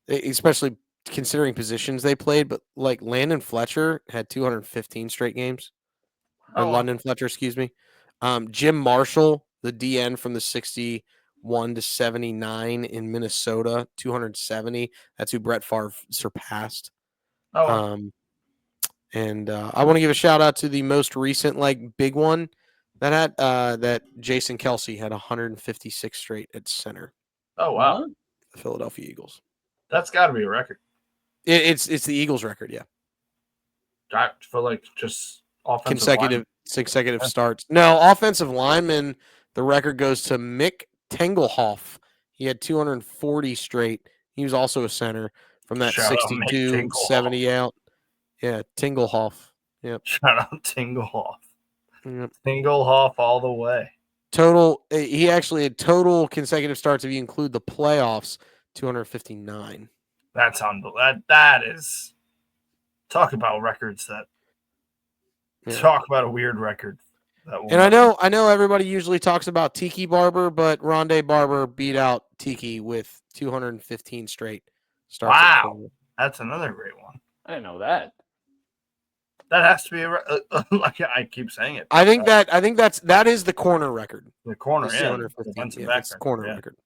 especially considering positions they played. But like Landon Fletcher had 215 straight games, or London Fletcher, excuse me. Jim Marshall, the DN from the 61 to 79 in Minnesota, 270. That's who Brett Favre surpassed. And I want to give a shout out to the most recent like big one that Jason Kelsey had 156 straight at center. Oh wow, the Philadelphia Eagles. That's got to be a record. It's the Eagles record, yeah. For like just offensive consecutive starts. No, offensive lineman. The record goes to Mick Tengelhoff. He had 240 straight. He was also a center from that 62, 70 out. Yeah, Tingelhoff. Yep. Shout out Tingelhoff. Yep. Tingelhoff all the way. Total. He actually had total consecutive starts if you include the playoffs, 259. That's unbelievable. That is. Talk about records that. Yeah. Talk about a weird record. And I know everybody usually talks about Tiki Barber, but Rondé Barber beat out Tiki with 215 straight starts. Wow, that's another great one. I didn't know that. That has to be like I keep saying it. I think that is the corner record. The corner, the corner record.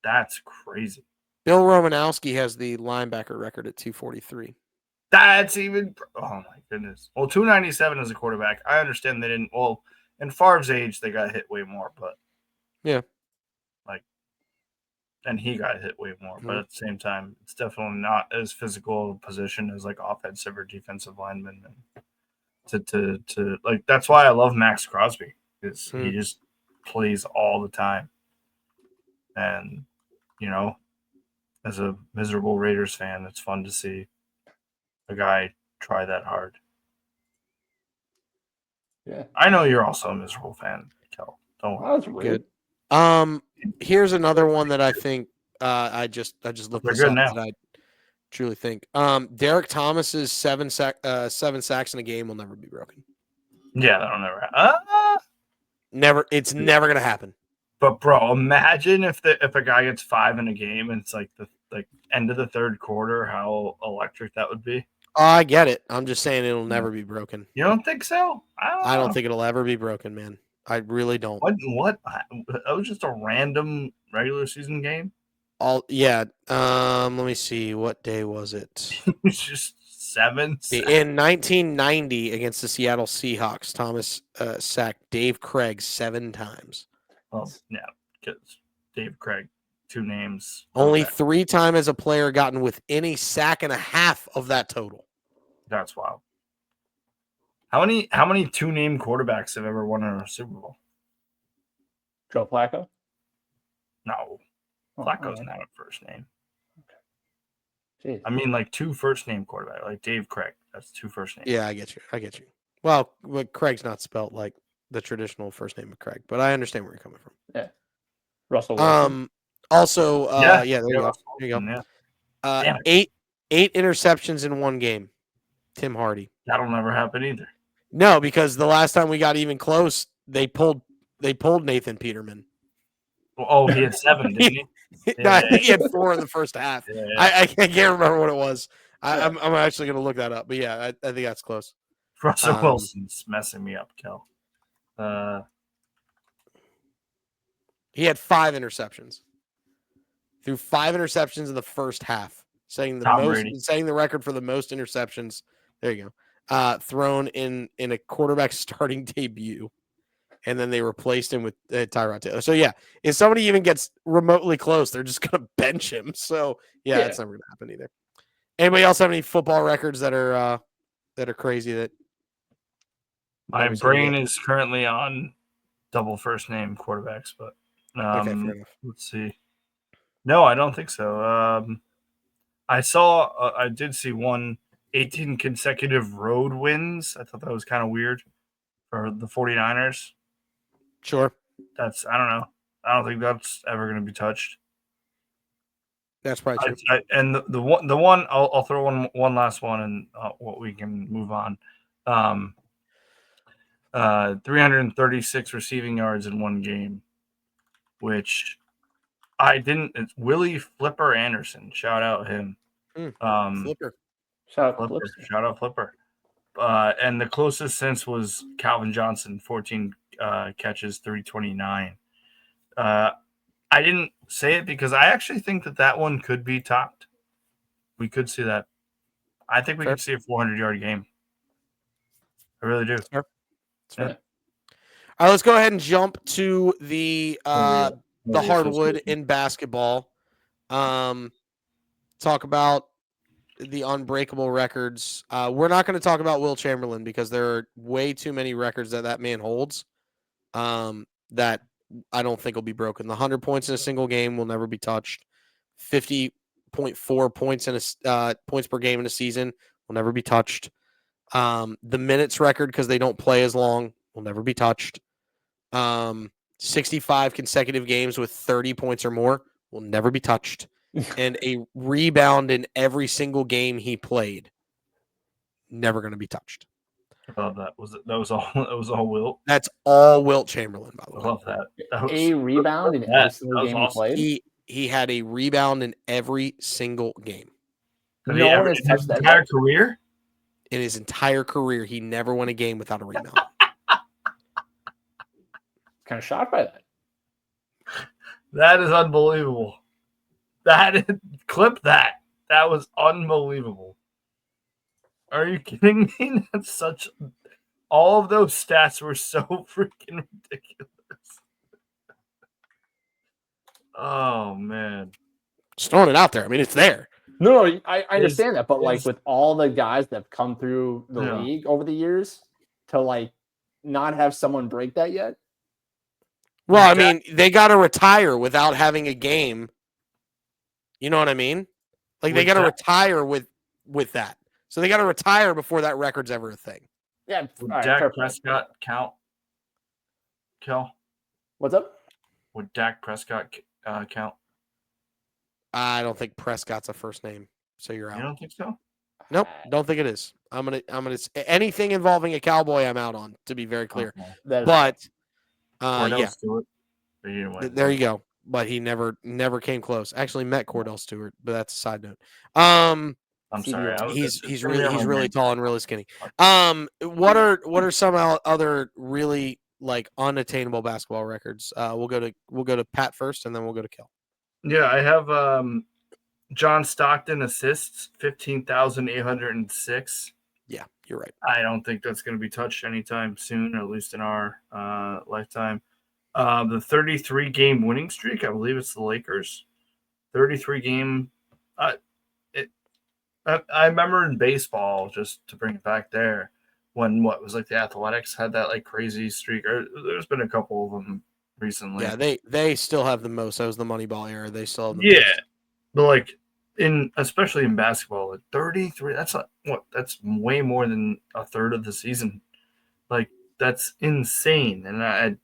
That's crazy. Bill Romanowski has the linebacker record at 243. That's even. Oh my goodness. Well, 297 as a quarterback. I understand they didn't. Well, in Favre's age, they got hit way more, but yeah, and he got hit way more. But at the same time, it's definitely not as physical a position as like offensive or defensive linemen. And to like that's why I love Max Crosby because he just plays all the time. And as a miserable Raiders fan, it's fun to see a guy try that hard. Yeah, I know you're also a miserable fan, Kel. Don't worry. That's weird. Good. Here's another one that I think I just looked this up that I truly think. Derek Thomas's seven sacks in a game will never be broken. Yeah, that'll never happen. Never. It's never gonna happen. But bro, imagine if a guy gets 5 in a game and it's like the end of the third quarter, how electric that would be. I get it. I'm just saying it'll never be broken. You don't think so? I don't think it'll ever be broken, man. I really don't. What? That was just a random regular season game? Let me see. What day was it? It's just 7 sacks. In 1990 against the Seattle Seahawks, Thomas sacked Dave Craig 7 times. Well, yeah, because Dave Craig, 2 names. Only 3 times as a player gotten within a sack and a half of that total. That's wild. How many 2-name quarterbacks have ever won a Super Bowl? Joe Flacco? No. Flacco's not a first name. Jeez. I mean, like 2 first-name quarterbacks, like Dave Craig. That's 2 first names. Yeah, I get you. Well, but Craig's not spelled like the traditional first name of Craig, but I understand where you're coming from. Yeah. Russell Wilson. Also, there you go. Russell There you go. Wilson, yeah. 8 interceptions in one game. Tim Hardy. That'll never happen either. No, because the last time we got even close, they pulled Nathan Peterman. Oh, he had 7, didn't he? No, I think he had 4 in the first half. Yeah. I can't remember what it was. I'm actually going to look that up. But yeah, I think that's close. Russell Wilson's messing me up, Kel. He had 5 interceptions. Threw 5 interceptions in the first half, setting the record for the most interceptions. There you go. Thrown in a quarterback starting debut. And then they replaced him with Tyrod Taylor. So, yeah, if somebody even gets remotely close, they're just going to bench him. So, yeah, that's never going to happen either. Anybody else have any football records that are crazy? That my brain is currently on double first name quarterbacks, but okay, fair enough. Let's see. No, I don't think so. I did see 18 consecutive road wins. I thought that was kind of weird for the 49ers. Sure. I don't know. I don't think that's ever going to be touched. That's probably true. And the one I'll throw one last one, and what we can move on. 336 receiving yards in one game, which I didn't. It's Willie Flipper Anderson. Shout out him. Flipper. Shout out Flipper. And the closest since was Calvin Johnson, 14 catches, 329. I didn't say it because I actually think that one could be topped. We could see that. I think we could see a 400-yard game. I really do. Fair. All right, let's go ahead and jump to the hardwood in basketball. Talk about the unbreakable records. We're not going to talk about Will Chamberlain because there are way too many records that man holds that I don't think will be broken. The 100 points in a single game will never be touched. 50.4 points in points per game in a season will never be touched. The minutes record, because they don't play as long, will never be touched. 65 consecutive games with 30 points or more will never be touched. And a rebound in every single game he played, never going to be touched. That was all Wilt. That's all Wilt Chamberlain, by the way. I love that. A rebound in every single game he played. He had a rebound in every single game. No one has touched that entire career. In his entire career, he never won a game without a rebound. Kind of shocked by that. That is unbelievable. Clip that. That was unbelievable. Are you kidding me? All of those stats were so freaking ridiculous. Oh, man. Just throwing it out there. I mean, it's there. No, I understand that. But, like, with all the guys that have come through the league over the years, to, like, not have someone break that yet? Well, I mean, they got to retire without having a game. You know what I mean? Like, they got to retire with that. So they got to retire before that record's ever a thing. Yeah. Would Dak Prescott count? Kel? What's up? Would Dak Prescott count? I don't think Prescott's a first name, so you're out. You don't think so? Nope, don't think it is. I'm gonna anything involving a Cowboy, I'm out on. To be very clear, okay. But yeah, Stewart. There you go. But he never came close. Actually, met Cordell Stewart, but that's a side note. I'm sorry. He's really tall and really skinny. What are some other really like unattainable basketball records? We'll go to Pat first, and then we'll go to Kel. Yeah, I have John Stockton assists 15,806. Yeah, you're right. I don't think that's going to be touched anytime soon, or at least in our lifetime. The 33-game winning streak, I believe it's the Lakers. 33-game. I remember in baseball, just to bring it back there, when the Athletics had that like crazy streak. Or there's been a couple of them recently. Yeah, they still have the most. That was the Moneyball era. They still have the Yeah, most. but like especially in basketball, 33. That's that's way more than a third of the season. Like that's insane. And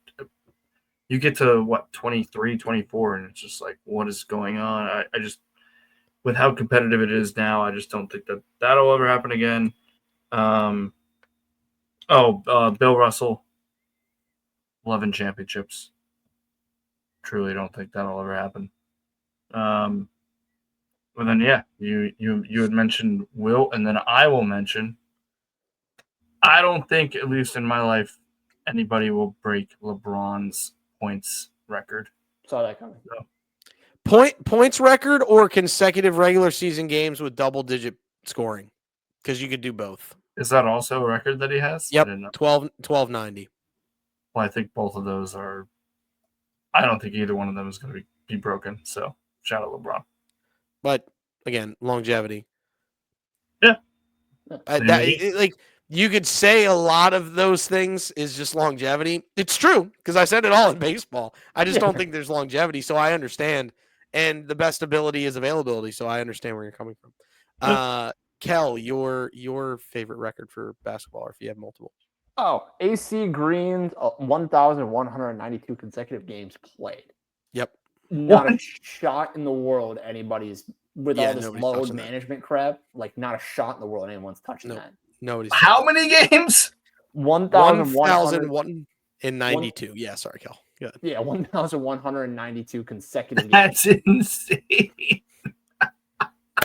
you get to 23, 24, and it's just like, what is going on? I just, with how competitive it is now, I just don't think that'll ever happen again. Bill Russell, 11 championships. Truly don't think that'll ever happen. But then, yeah, you had mentioned Will, and then I will mention, I don't think, at least in my life, anybody will break LeBron's points record. Saw that coming. So, Points record or consecutive regular season games with double-digit scoring? Because you could do both. is that also a record that he has? Yep, I didn't know. 1290. Well, I think both of those are. I don't think either one of them is going to be broken. So, shout out LeBron. But again, longevity. Yeah. You could say a lot of those things is just longevity. It's true, because I said it all in baseball. I just don't think there's longevity, so I understand. And the best ability is availability, so I understand where you're coming from. Kel, your favorite record for basketball, or if you have multiple. Oh, AC Green's 1,192 consecutive games played. Yep. Not a shot in the world anybody's, with all this nobody's load touching that. management crap, like not a shot in the world anyone's touching that. Nobody's How many games? 1,192. Yeah, sorry, Kel. Good. Yeah, 1,192 consecutive games. That's insane.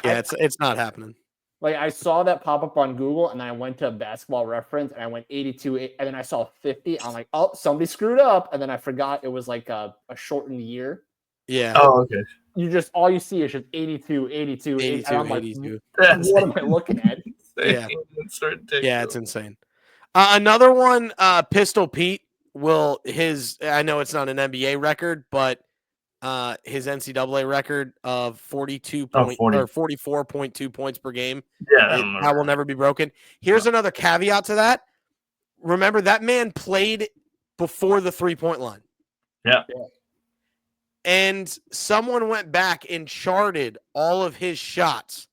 Yeah, it's not happening. Like, I saw that pop up on Google, and I went to Basketball Reference, and I went 82, and then I saw 50. I'm like, oh, somebody screwed up, and then I forgot it was like a shortened year. Yeah. Oh, okay. All you see is just 82, 82, 82, and I'm like, 82. what am I looking at? Yeah. It's ridiculous. Yeah, it's insane. Another one, Pistol Pete I know it's not an NBA record, but his NCAA record of 44.2 points per game. Yeah, that will never be broken. Here's another caveat to that. Remember, that man played before the 3-point line. Yeah. And someone went back and charted all of his shots.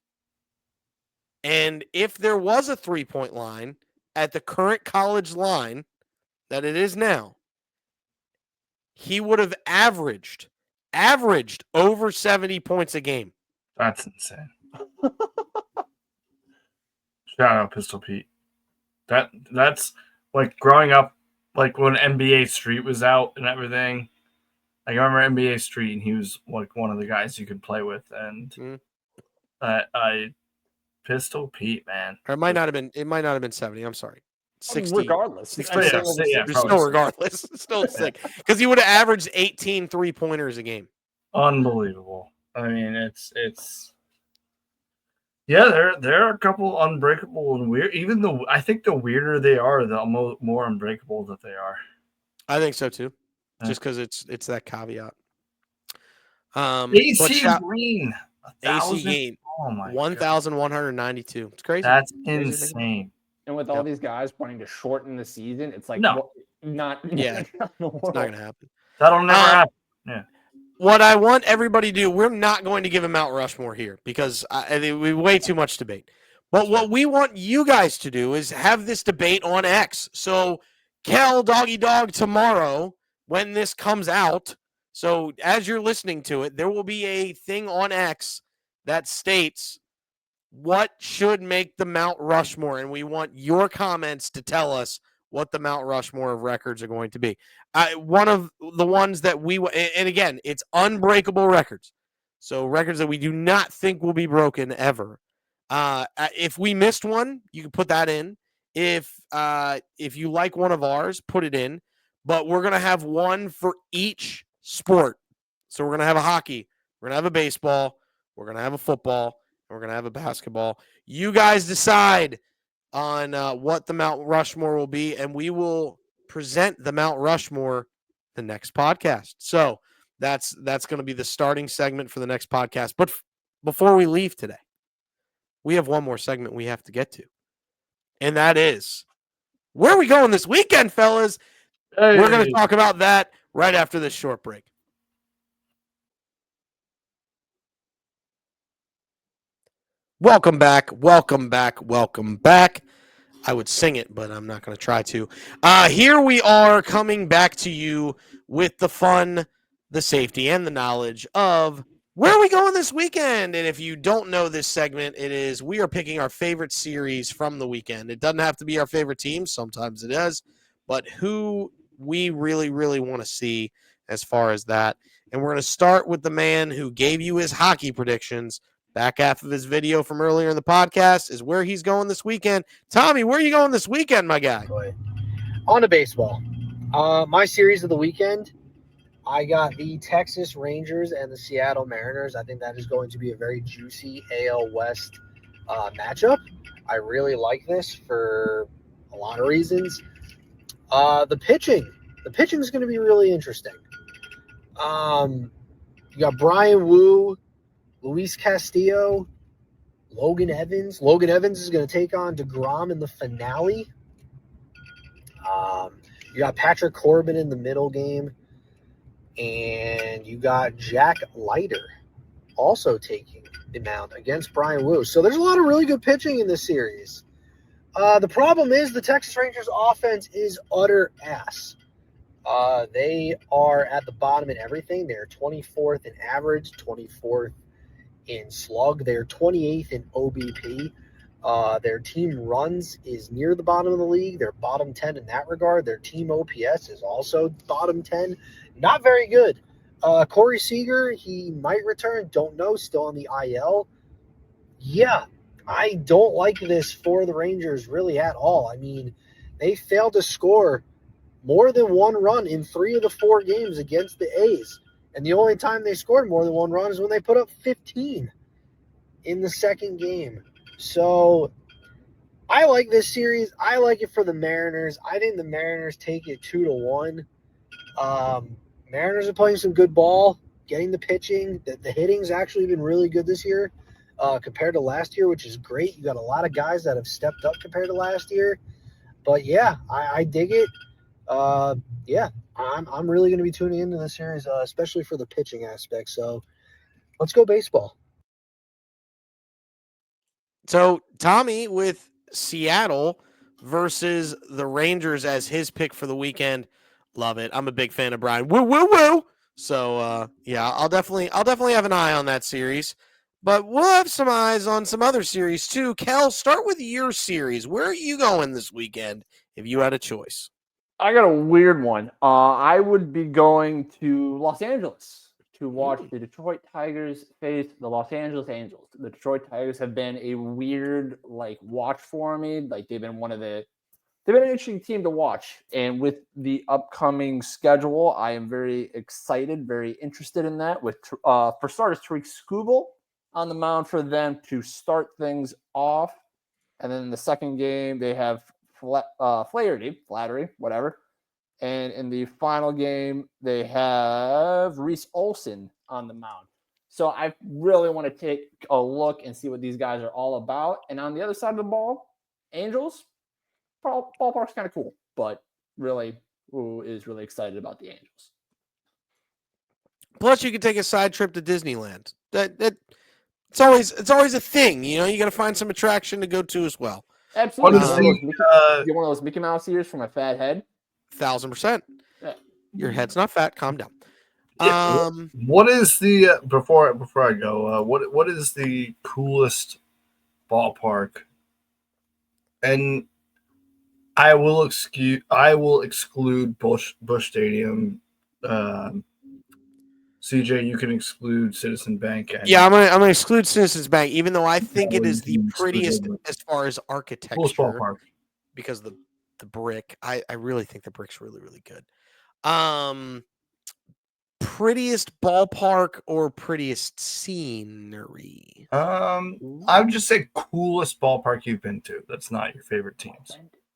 And if there was a 3-point line at the current college line that it is now, he would have averaged over 70 points a game. That's insane. Shout out Pistol Pete. That's like growing up, like when NBA Street was out and everything. I remember NBA Street, and he was like one of the guys you could play with. And Pistol Pete, man. Or it might not have been 70. I'm sorry. 60. Regardless. 66. Yeah, still regardless. Still sick. Because he would have averaged 18 3-pointers a game. Unbelievable. I mean, it's yeah, there are a couple unbreakable and weird. Even though I think the weirder they are, the more unbreakable that they are. I think so too. Just because it's that caveat. AC Green. AC Green. Oh my 1,192. It's crazy. That's insane. And with all these guys wanting to shorten the season, it's like No. not Yeah. it's not going to happen. That'll never happen. Yeah. What I want everybody to do, we're not going to give a Mount Rushmore here because we way too much debate. But what we want you guys to do is have this debate on X. So, Kel, Doggy Dog, tomorrow when this comes out, so as you're listening to it, there will be a thing on X that states what should make the Mount Rushmore, and we want your comments to tell us what the Mount Rushmore of records are going to be. One of the ones that and again, it's unbreakable records. So records that we do not think will be broken ever. If we missed one, you can put that in. If you like one of ours, put it in. But we're going to have one for each sport. So we're going to have a hockey. We're going to have a baseball. we're going to have a football, and we're going to have a basketball. You guys decide on what the Mount Rushmore will be, and we will present the Mount Rushmore the next podcast. So that's going to be the starting segment for the next podcast. But before we leave today, we have one more segment we have to get to, and that is, where are we going this weekend, fellas? Hey. We're going to talk about that right after this short break. Welcome back. I would sing it, but I'm not going to try to. Here we are coming back to you with the fun, the safety, and the knowledge of where are we going this weekend. And if you don't know this segment, it is we are picking our favorite series from the weekend. It doesn't have to be our favorite team. Sometimes it is. But who we really, really want to see as far as that. And we're going to start with the man who gave you his hockey predictions. Back half of his video from earlier in the podcast is where he's going this weekend. Tommy, where are you going this weekend, my guy? On to baseball. My series of the weekend, I got the Texas Rangers and the Seattle Mariners. I think that is going to be a very juicy AL West matchup. I really like this for a lot of reasons. The pitching is going to be really interesting. You got Brian Wu, Luis Castillo, Logan Evans. Logan Evans is going to take on DeGrom in the finale. You got Patrick Corbin in the middle game. And you got Jack Leiter also taking the mound against Brian Wu. So there's a lot of really good pitching in this series. The problem is the Texas Rangers offense is utter ass. They are at the bottom in everything. They're 24th in average, 24th in slug. They're 28th in OBP. Their team runs is near the bottom of the league. They're bottom 10 in that regard. Their team OPS is also bottom 10. Not very good. Corey Seager, he might return. Don't know. Still on the IL. Yeah, I don't like this for the Rangers really at all. I mean, they failed to score more than one run in 3 of the 4 games against the A's. And the only time they scored more than one run is when they put up 15 in the second game. So I like this series. I like it for the Mariners. I think the Mariners take it 2-1. Mariners are playing some good ball, getting the pitching. The hitting's actually been really good this year compared to last year, which is great. You got a lot of guys that have stepped up compared to last year. But yeah, I dig it. Yeah, I'm really going to be tuning into this series, especially for the pitching aspect. So let's go baseball. So Tommy with Seattle versus the Rangers as his pick for the weekend. Love it. I'm a big fan of Brian. Woo woo woo. So yeah, I'll definitely have an eye on that series. But we'll have some eyes on some other series too. Kel, start with your series. Where are you going this weekend if you had a choice? I got a weird one. I would be going to Los Angeles to watch the Detroit Tigers face the Los Angeles Angels. The Detroit Tigers have been a weird watch for me. They've been an interesting team to watch. And with the upcoming schedule, I am very excited, very interested in that. With for starters, Tariq Skubal on the mound for them to start things off. And then in the second game, they have Flaherty, whatever. And in the final game, they have Reese Olson on the mound. So I really want to take a look and see what these guys are all about. And on the other side of the ball, Angels, ballpark's kind of cool. But really, who is really excited about the Angels? Plus, you could take a side trip to Disneyland. It's always a thing. You got to find some attraction to go to as well. Absolutely. Get one of those Mickey Mouse ears for my fat head. 1,000%. Yeah. Your head's not fat. Calm down. Yeah. What is the before I go? What is the coolest ballpark? And I will exclude Busch Stadium. CJ, you can exclude Citizen Bank. Yeah, I'm gonna exclude Citizens Bank, even though I think it is the prettiest as far as architecture because the brick. I really think the brick's really, really good. prettiest ballpark or prettiest scenery? I would just say coolest ballpark you've been to. That's not your favorite teams.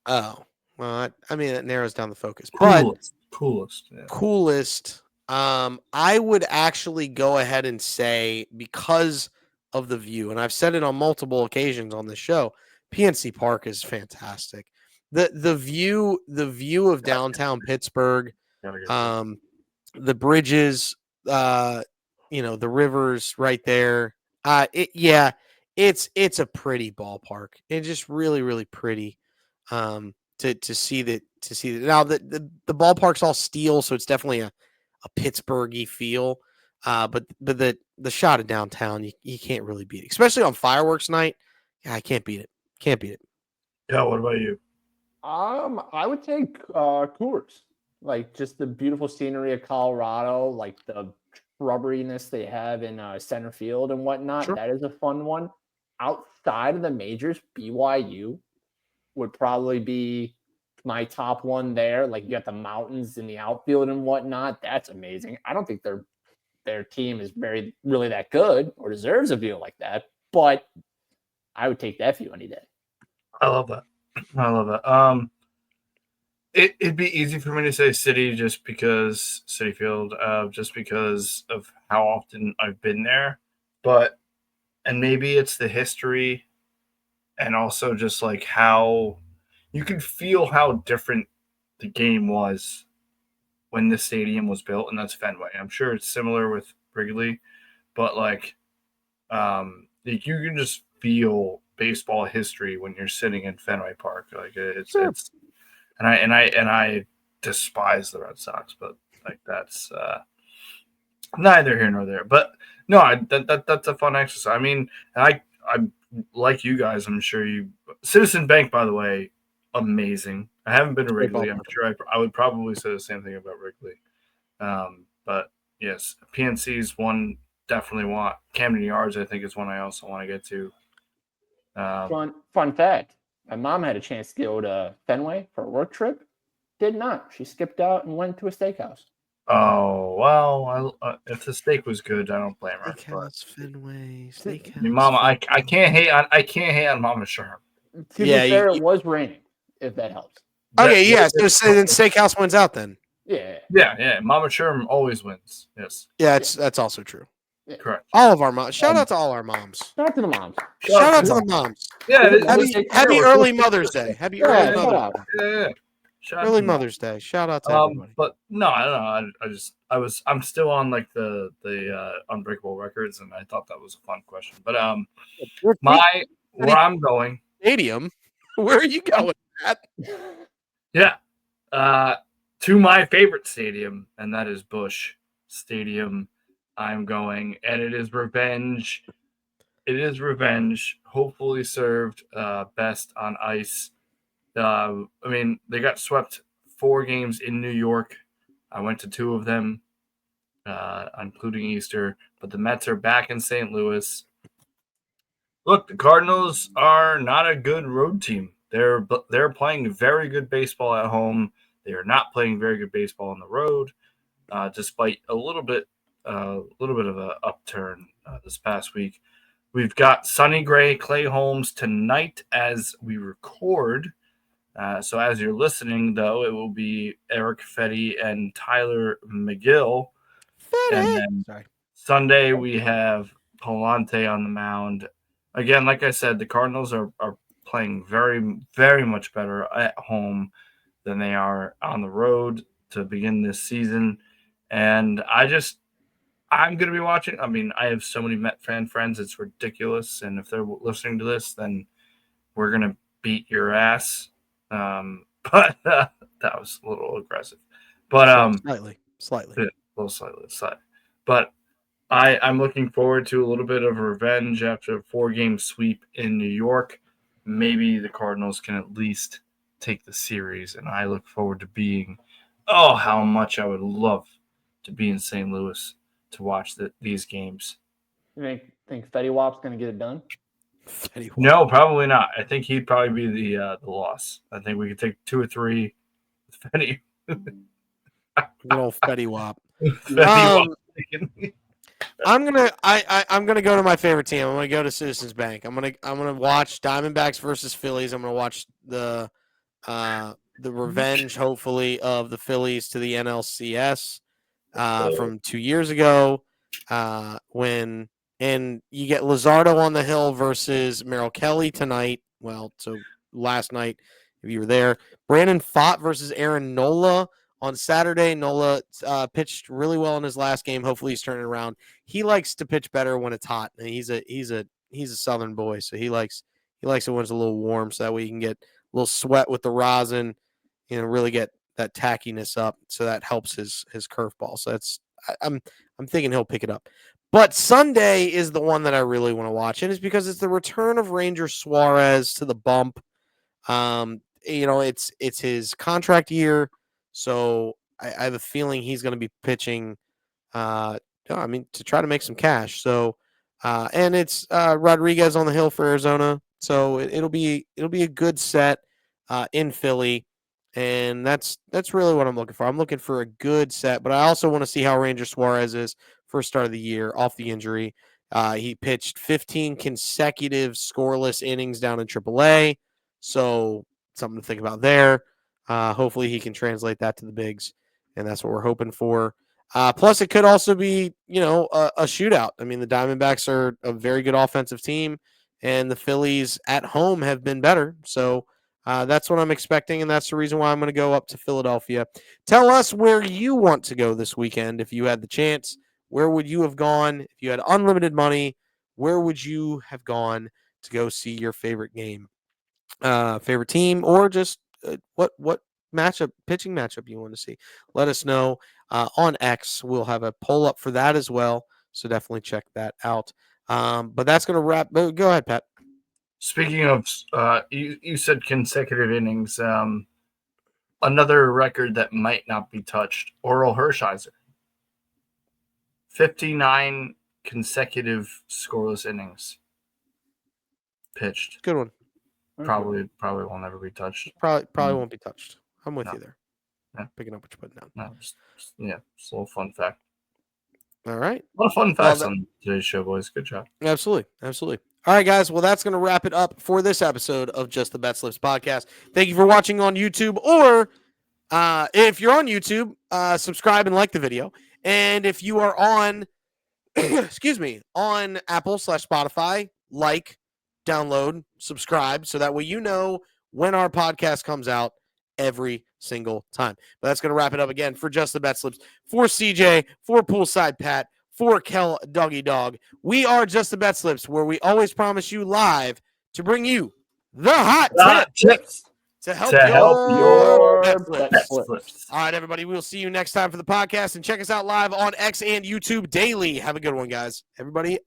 Oh, well, I mean, it narrows down the focus. But Coolest. Yeah. coolest, I would actually go ahead and say, because of the view, and I've said it on multiple occasions on the show, PNC Park is fantastic. The view of downtown Pittsburgh, the bridges, the rivers right there. It's a pretty ballpark. It's just really, really pretty. To see that now the ballpark's all steel, so it's definitely a Pittsburghy feel. But the shot of downtown, you can't really beat it, especially on fireworks night. Yeah, I can't beat it. Can't beat it. Yeah. What about you? I would take Coors. Like just the beautiful scenery of Colorado, like the rubberiness they have in center field and whatnot. Sure. That is a fun one. Outside of the majors, BYU would probably be my top one there. Like you got the mountains in the outfield and whatnot. That's amazing. I don't think their team is really that good or deserves a view like that, but I would take that view any day. I love that. It'd be easy for me to say City just because Citi Field, just because of how often I've been there, and maybe it's the history, and also just like how you can feel how different the game was when the stadium was built, and that's Fenway. I'm sure it's similar with Wrigley, but you can just feel baseball history when you're sitting in Fenway Park. Like it's and I despise the Red Sox, but like that's neither here nor there. But no, that's a fun exercise. I mean, I like you guys. I'm sure you Citizen Bank, by the way, amazing. I haven't been to Wrigley. I'm sure I would probably say the same thing about Wrigley. But yes, PNC's one definitely want. Camden Yards, I think, is one I also want to get to. Fun fact. My mom had a chance to go to Fenway for a work trip. Did not. She skipped out and went to a steakhouse. Oh, well, if the steak was good, I don't blame her. Steakhouse, Fenway, Steakhouse. Mama, I can't hate on Mama Sherm. To be fair, it was raining, if that helps. Okay, yeah. So then Steakhouse wins out then. Yeah. Mama Sherm always wins. Yes. Yeah, that's also true. Yeah. Correct. All of our moms. Shout out to all our moms. Shout out to the moms. Shout out to the moms. Yeah. Happy early Mother's Day. Happy early Mother's Day. Yeah. Early Mother's Day. Shout out to everybody. But no, I don't know. I'm still on like the Unbreakable records, and I thought that was a fun question. But where I'm going stadium. Where are you going at? Yeah. To my favorite stadium, and that is Busch Stadium. I'm going, and it is revenge. It is revenge, hopefully served best on ice. I mean, they got swept 4 games in New York. I went to 2 of them, including Easter. But the Mets are back in St. Louis. Look, the Cardinals are not a good road team. They're playing very good baseball at home. They are not playing very good baseball on the road, despite a little bit of an upturn this past week. We've got Sonny Gray, Clay Holmes tonight as we record. So as you're listening, though, it will be Eric Fetty and Tyler McGill. And then Sunday we have Palante on the mound. Again, like I said, the Cardinals are playing very, very much better at home than they are on the road to begin this season. And I'm going to be watching. I mean, I have so many Met fan friends. It's ridiculous. And if they're listening to this, then we're going to beat your ass. But that was a little aggressive. But slightly. A little slightly. But I'm looking forward to a little bit of revenge after a 4-game sweep in New York. Maybe the Cardinals can at least take the series, and I look forward to being. Oh, how much I would love to be in St. Louis to watch these games. You think Fetty Wap's going to get it done? No, probably not. I think he'd probably be the loss. I think we could take 2 or 3 with Fetty. Good old Fetty Wap. I'm gonna go to my favorite team. I'm gonna go to Citizens Bank. I'm gonna watch Diamondbacks versus Phillies. I'm gonna watch the revenge, hopefully, of the Phillies to the NLCS from 2 years ago. When and you get Luzardo on the hill versus Merrill Kelly tonight. Well, so last night, if you were there, Brandon Pfaadt versus Aaron Nola on Saturday. Nola pitched really well in his last game. Hopefully, he's turning around. He likes to pitch better when it's hot. And he's a Southern boy, so he likes it when it's a little warm, so that way you can get a little sweat with the rosin, really get that tackiness up, so that helps his curveball. So I'm thinking he'll pick it up. But Sunday is the one that I really want to watch, and it's because it's the return of Ranger Suarez to the bump. It's his contract year, so I have a feeling he's going to be pitching. To try to make some cash. So, and it's Rodriguez on the hill for Arizona, so it'll be a good set in Philly, and that's really what I'm looking for. I'm looking for a good set, but I also want to see how Ranger Suarez is first start of the year off the injury. He pitched 15 consecutive scoreless innings down in AAA, so something to think about there. Hopefully, he can translate that to the bigs, and that's what we're hoping for. Plus, it could also be, a shootout. I mean, the Diamondbacks are a very good offensive team, and the Phillies at home have been better. So that's what I'm expecting, and that's the reason why I'm going to go up to Philadelphia. Tell us where you want to go this weekend if you had the chance. Where would you have gone? If you had unlimited money, where would you have gone to go see your favorite game, favorite team, or just what pitching matchup you want to see? Let us know on X. We'll have a poll up for that as well, so definitely check that out. But that's going to wrap. Go ahead, Pat. Speaking of, you said consecutive innings. Another record that might not be touched: Oral Hershiser. 59 consecutive scoreless innings pitched. Good one. Probably will never be touched. Probably won't be touched. I'm with you there. Yeah. Picking up what you're putting down. No, just a little fun fact. All right. A lot of fun facts on today's show, boys. Good job. Absolutely. All right, guys. Well, that's going to wrap it up for this episode of Just the Betslips podcast. Thank you for watching on YouTube, or if you're on YouTube, subscribe and like the video. And if you are on, on Apple/Spotify, download, subscribe, so that way you know when our podcast comes out every single time. But that's going to wrap it up again for Just the Betslips. For CJ, for Poolside Pat, for Kel Doggy Dog, we are Just the Betslips, where we always promise you live to bring you the hot tips to help your Betslips. All right, everybody, we'll see you next time for the podcast, and check us out live on X and YouTube daily. Have a good one, guys. Everybody.